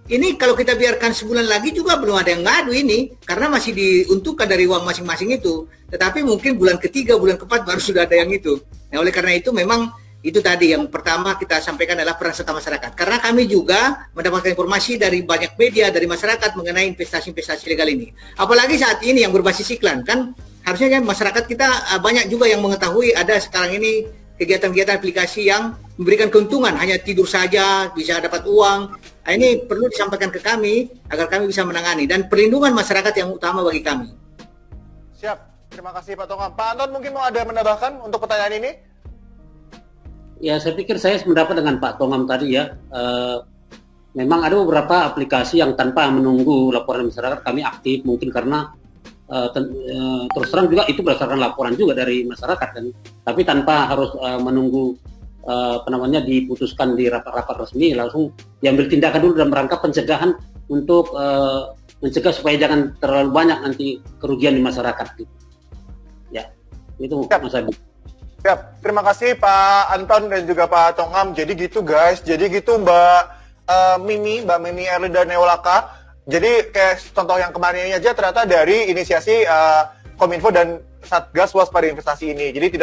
ini kalau kita biarkan sebulan lagi juga belum ada yang ngadu ini, karena masih diuntukkan dari uang masing-masing itu. Tetapi mungkin bulan ketiga, bulan keempat baru sudah ada yang itu. Nah oleh karena itu memang itu tadi yang pertama kita sampaikan adalah peran serta masyarakat. Karena kami juga mendapatkan informasi dari banyak media, dari masyarakat mengenai investasi-investasi legal ini. Apalagi saat ini yang berbasis iklan, kan harusnya kan masyarakat kita banyak juga yang mengetahui ada sekarang ini kegiatan-kegiatan aplikasi yang memberikan keuntungan, hanya tidur saja bisa dapat uang. Nah, ini perlu disampaikan ke kami agar kami bisa menangani, dan perlindungan masyarakat yang utama bagi kami. Siap, terima kasih Pak Tongam. Pak Anton mungkin mau ada menambahkan untuk pertanyaan ini? Ya, saya pikir saya sependapat dengan Pak Tongam tadi ya. Memang ada beberapa aplikasi yang tanpa menunggu laporan masyarakat kami aktif, mungkin karena terus terang juga itu berdasarkan laporan juga dari masyarakat kan. Tapi tanpa harus menunggu diputuskan di rapat-rapat resmi, langsung diambil tindakan dulu dalam rangka pencegahan untuk mencegah supaya jangan terlalu banyak nanti kerugian di masyarakat. Ya, itu Mas Adi. Siap, terima kasih Pak Anton dan juga Pak Tongam. Jadi gitu guys, jadi gitu Mbak Mimi Erlinda Neolaka. Jadi kayak contoh yang kemarin ini aja ternyata dari inisiasi Kominfo dan Satgas Waspada Investasi ini. Jadi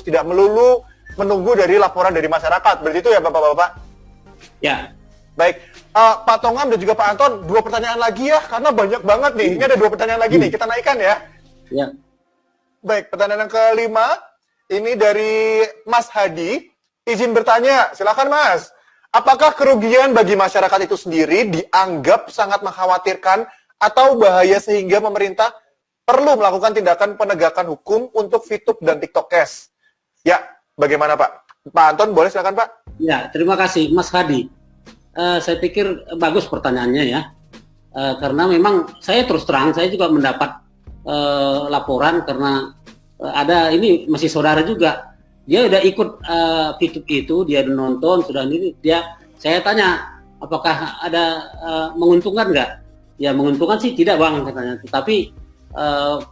tidak melulu menunggu dari laporan dari masyarakat. Berarti itu ya Bapak-Bapak? Ya. Baik, Pak Tongam dan juga Pak Anton, 2 pertanyaan lagi ya, karena banyak banget nih. Ini ada 2 pertanyaan lagi nih, kita naikkan ya. Ya. Baik, pertanyaan yang kelima, ini dari Mas Hadi. Izin bertanya, silakan Mas. Apakah kerugian bagi masyarakat itu sendiri dianggap sangat mengkhawatirkan atau bahaya sehingga pemerintah perlu melakukan tindakan penegakan hukum untuk VTube dan TikTokers? Ya, bagaimana Pak? Pak Anton, boleh silakan Pak? Ya, terima kasih Mas Hadi. Saya pikir bagus pertanyaannya ya. Karena memang saya terus terang, saya juga mendapat laporan karena ada ini masih saudara juga. Dia udah ikut VTube itu, dia udah nonton, sudah ini saya tanya apakah ada menguntungkan nggak? Ya menguntungkan sih tidak Bang katanya, tapi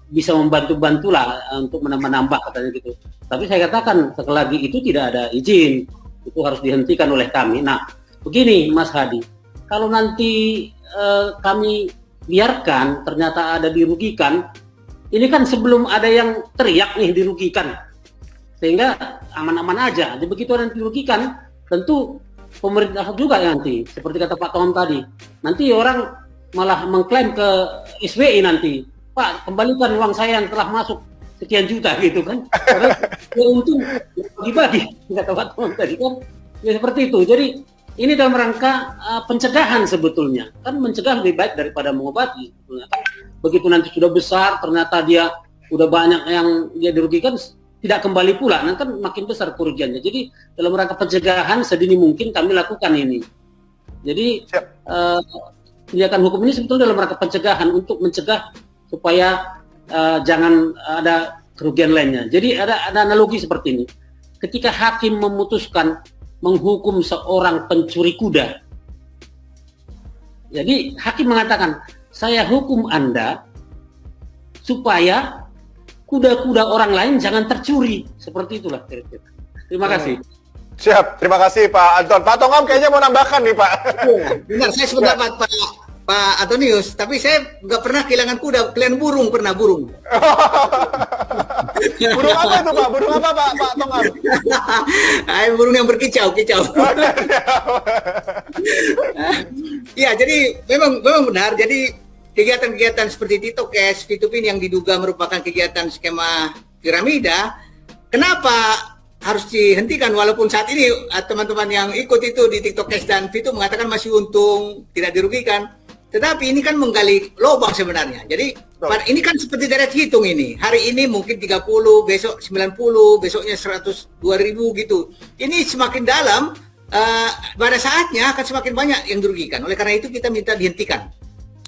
bisa membantu-bantu lah untuk menambah katanya gitu. Tapi saya katakan sekali lagi itu tidak ada izin, itu harus dihentikan oleh kami. Nah begini Mas Hadi, kalau nanti kami biarkan ternyata ada dirugikan, ini kan sebelum ada yang teriak nih dirugikan, sehingga aman-aman aja. Jadi begitu ada yang dirugikan, tentu pemerintah juga nanti, seperti kata Pak Tom tadi, nanti orang malah mengklaim ke SBY nanti, Pak kembalikan uang saya yang telah masuk sekian juta gitu kan. Karena ya untung dibagi, kata Pak Tom tadi kan. Ya seperti itu. Jadi ini dalam rangka pencegahan sebetulnya. Kan mencegah lebih baik daripada mengobati. Kan begitu nanti sudah besar, ternyata dia udah banyak yang dia dirugikan, tidak kembali pula, nanti kan makin besar kerugiannya. Jadi dalam rangka pencegahan sedini mungkin kami lakukan ini. Jadi tindakan hukum ini sebetulnya dalam rangka pencegahan untuk mencegah supaya jangan ada kerugian lainnya. Jadi ada analogi seperti ini. Ketika hakim memutuskan menghukum seorang pencuri kuda, jadi hakim mengatakan, saya hukum Anda supaya kuda-kuda orang lain jangan tercuri. Seperti itulah kira-kira. Terima kasih. Siap, terima kasih Pak Anton. Pak Tongam kayaknya mau nambahkan nih Pak. Benar, saya sependapat Pak Antonius, tapi saya nggak pernah kehilangan kuda, kehilangan burung, pernah burung. Burung apa itu Pak? Burung apa Pak Tongam? Burung yang berkicau. Ya, jadi memang benar. Jadi kegiatan-kegiatan seperti TikTok Cash, P2P yang diduga merupakan kegiatan skema piramida, kenapa harus dihentikan? Walaupun saat ini teman-teman yang ikut itu di TikTok Cash dan P2 mengatakan masih untung, tidak dirugikan. Tetapi ini kan menggali lubang sebenarnya. Jadi ini kan seperti deret hitung ini. Hari ini mungkin 30, besok 90, besoknya 100, 2000 gitu. Ini semakin dalam, pada saatnya akan semakin banyak yang dirugikan. Oleh karena itu kita minta dihentikan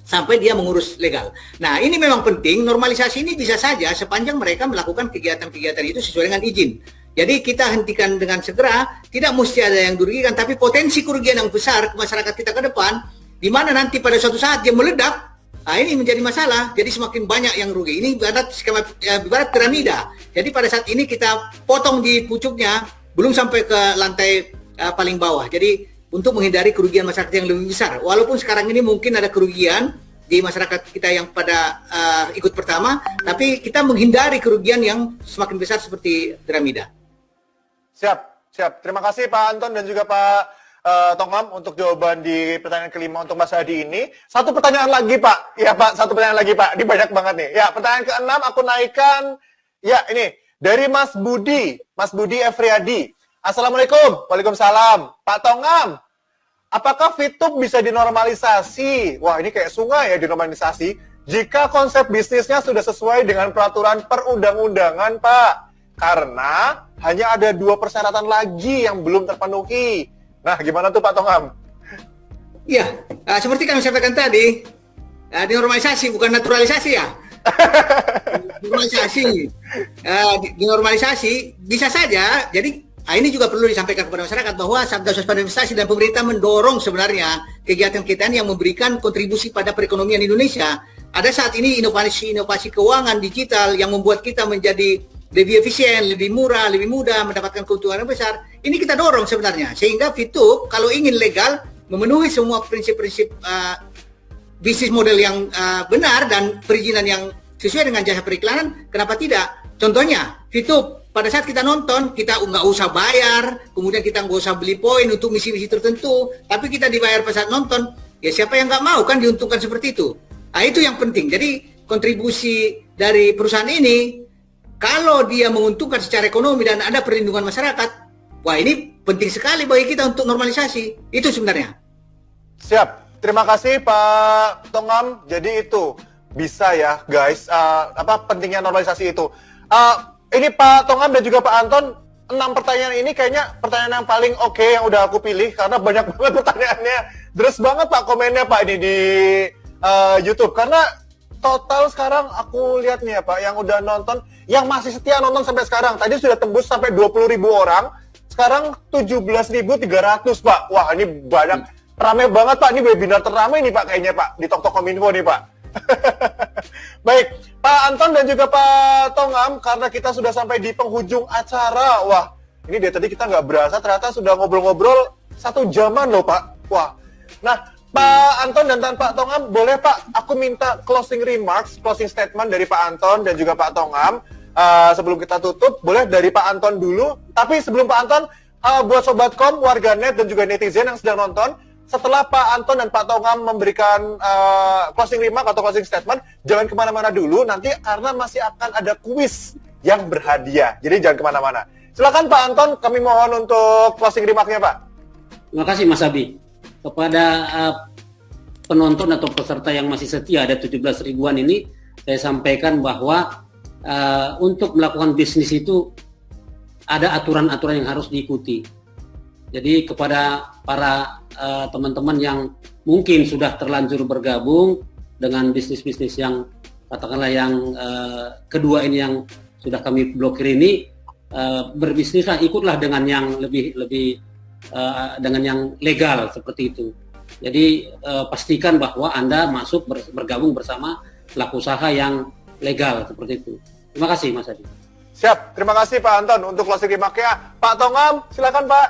sampai dia mengurus legal. Nah, ini memang penting. Normalisasi ini bisa saja sepanjang mereka melakukan kegiatan-kegiatan itu sesuai dengan izin. Jadi kita hentikan dengan segera, tidak mesti ada yang dirugikan, tapi potensi kerugian yang besar ke masyarakat kita ke depan, di mana nanti pada suatu saat dia meledak, nah ini menjadi masalah. Jadi semakin banyak yang rugi. Ini ibarat skema, ibarat piramida. Jadi pada saat ini kita potong di pucuknya, belum sampai ke lantai paling bawah. Jadi untuk menghindari kerugian masyarakat yang lebih besar. Walaupun sekarang ini mungkin ada kerugian di masyarakat kita yang pada ikut pertama, tapi kita menghindari kerugian yang semakin besar seperti piramida. Siap. Terima kasih Pak Anton dan juga Pak Tongam untuk jawaban di pertanyaan kelima untuk Mas Hadi ini. Satu pertanyaan lagi Pak. Ya Pak, satu pertanyaan lagi Pak. Ini banyak banget nih. Ya, pertanyaan ke-6 aku naikkan. Ya, ini dari Mas Budi Efriadi. Assalamualaikum. Waalaikumsalam. Pak Tongam, apakah VTube bisa dinormalisasi? Wah, ini kayak sungai ya dinormalisasi. Jika konsep bisnisnya sudah sesuai dengan peraturan perundang-undangan, Pak. Karena hanya ada 2 persyaratan lagi yang belum terpenuhi. Nah, gimana tuh Pak Tongam? Iya, seperti kami sampaikan tadi, dinormalisasi bukan naturalisasi ya. Dinormalisasi bisa saja. Jadi ini juga perlu disampaikan kepada masyarakat bahwa Satgas Waspada Investasi dan pemerintah mendorong sebenarnya kegiatan-kegiatan yang memberikan kontribusi pada perekonomian Indonesia. Ada saat ini inovasi keuangan digital yang membuat kita menjadi lebih efisien, lebih murah, lebih mudah, mendapatkan keuntungan yang besar. Ini kita dorong sebenarnya. Sehingga VTube kalau ingin legal, memenuhi semua prinsip-prinsip bisnis model yang benar dan perizinan yang sesuai dengan jasa periklanan, kenapa tidak? Contohnya, VTube. Pada saat kita nonton, kita nggak usah bayar, kemudian kita nggak usah beli poin untuk misi-misi tertentu, tapi kita dibayar pada saat nonton, ya siapa yang nggak mau kan diuntungkan seperti itu. Nah, itu yang penting. Jadi kontribusi dari perusahaan ini, kalau dia menguntungkan secara ekonomi dan ada perlindungan masyarakat, wah ini penting sekali bagi kita untuk normalisasi. Itu sebenarnya. Siap. Terima kasih Pak Tongam. Jadi itu bisa ya guys, pentingnya normalisasi itu. Ini Pak Tongam dan juga Pak Anton, 6 pertanyaan ini kayaknya pertanyaan yang paling oke yang udah aku pilih karena banyak banget pertanyaannya. Deres banget Pak komennya Pak ini di YouTube. Karena total sekarang aku lihat nih ya Pak, yang udah nonton, yang masih setia nonton sampai sekarang. Tadi sudah tembus sampai 20.000 orang, sekarang 17.300 Pak. Wah ini banyak, ramai banget Pak. Ini webinar terramai nih Pak kayaknya Pak, di Tok-Tok-Kominfo nih Pak. Baik, Pak Anton dan juga Pak Tongam, karena kita sudah sampai di penghujung acara. Wah, ini dari tadi kita nggak berasa, ternyata sudah ngobrol-ngobrol 1 jaman loh Pak. Wah, nah Pak Anton dan Pak Tongam, boleh Pak, aku minta closing remarks, closing statement dari Pak Anton dan juga Pak Tongam. Sebelum kita tutup, boleh dari Pak Anton dulu. Tapi sebelum Pak Anton, buat Sobatkom, warganet dan juga netizen yang sedang nonton, setelah Pak Anton dan Pak Tongam memberikan closing remark atau closing statement, jangan kemana-mana dulu nanti karena masih akan ada kuis yang berhadiah. Jadi jangan kemana-mana. Silakan Pak Anton, kami mohon untuk closing remarknya Pak. Terima kasih Mas Abi. Kepada penonton atau peserta yang masih setia, ada 17 ribuan ini, saya sampaikan bahwa untuk melakukan bisnis itu ada aturan-aturan yang harus diikuti. Jadi kepada para teman-teman yang mungkin sudah terlanjur bergabung dengan bisnis-bisnis yang katakanlah yang kedua ini yang sudah kami blokir ini, berbisnislah, ikutlah dengan yang lebih dengan yang legal seperti itu. Jadi pastikan bahwa Anda masuk bergabung bersama pelaku usaha yang legal seperti itu. Terima kasih Mas Adi. Siap, terima kasih Pak Anton untuk closing remark-nya. Pak Tongam, silakan Pak.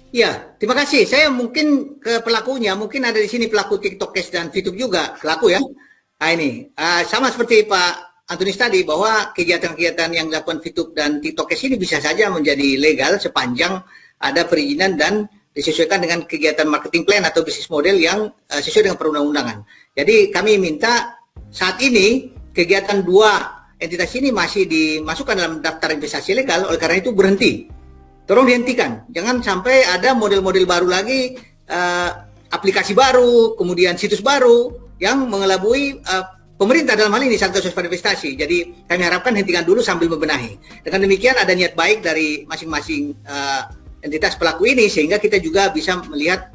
Ya, terima kasih. Saya mungkin ke pelakunya, mungkin ada di sini pelaku TikTok Cash dan VTube juga, pelaku ya. Nah ini, sama seperti Pak Antonis tadi, bahwa kegiatan-kegiatan yang dilakukan VTube dan TikTok Cash ini bisa saja menjadi legal sepanjang ada perizinan dan disesuaikan dengan kegiatan marketing plan atau bisnis model yang sesuai dengan perundang-undangan. Jadi kami minta saat ini kegiatan dua entitas ini masih dimasukkan dalam daftar investasi ilegal, oleh karena itu berhenti. Tolong dihentikan, jangan sampai ada model-model baru lagi, aplikasi baru, kemudian situs baru yang mengelabui pemerintah dalam hal ini Satgas Waspada Investasi. Jadi kami harapkan hentikan dulu sambil membenahi. Dengan demikian ada niat baik dari masing-masing entitas pelaku ini sehingga kita juga bisa melihat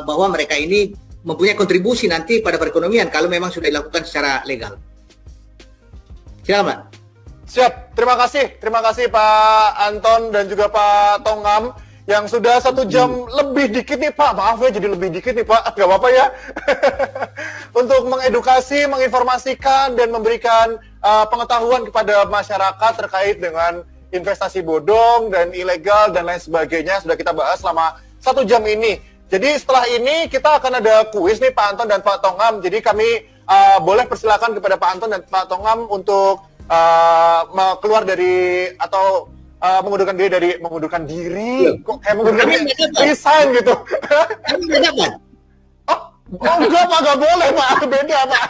bahwa mereka ini mempunyai kontribusi nanti pada perekonomian kalau memang sudah dilakukan secara legal. Silakan, Pak. Siap, terima kasih Pak Anton dan juga Pak Tongam yang sudah 1 jam lebih dikit nih Pak, maaf ya jadi lebih dikit nih Pak, nggak apa-apa ya. Untuk mengedukasi, menginformasikan dan memberikan pengetahuan kepada masyarakat terkait dengan investasi bodong dan ilegal dan lain sebagainya sudah kita bahas selama 1 jam ini. Jadi setelah ini kita akan ada kuis nih Pak Anton dan Pak Tongam. Jadi kami boleh persilakan kepada Pak Anton dan Pak Tongam untuk keluar dari atau mengundurkan diri kok kayak mengundurkan diri resign gitu. Oh enggak Pak, nggak boleh Pak, beda Pak.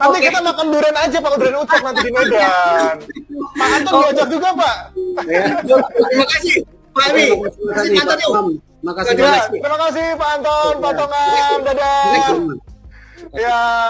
Nanti kita makan durian aja Pak, durian ucap nanti di Medan. Pak Anton diajak juga Pak. Terima kasih Pak Abi. Terima kasih Terima kasih Pak Anton, Pak Tongam, dadah. Ya.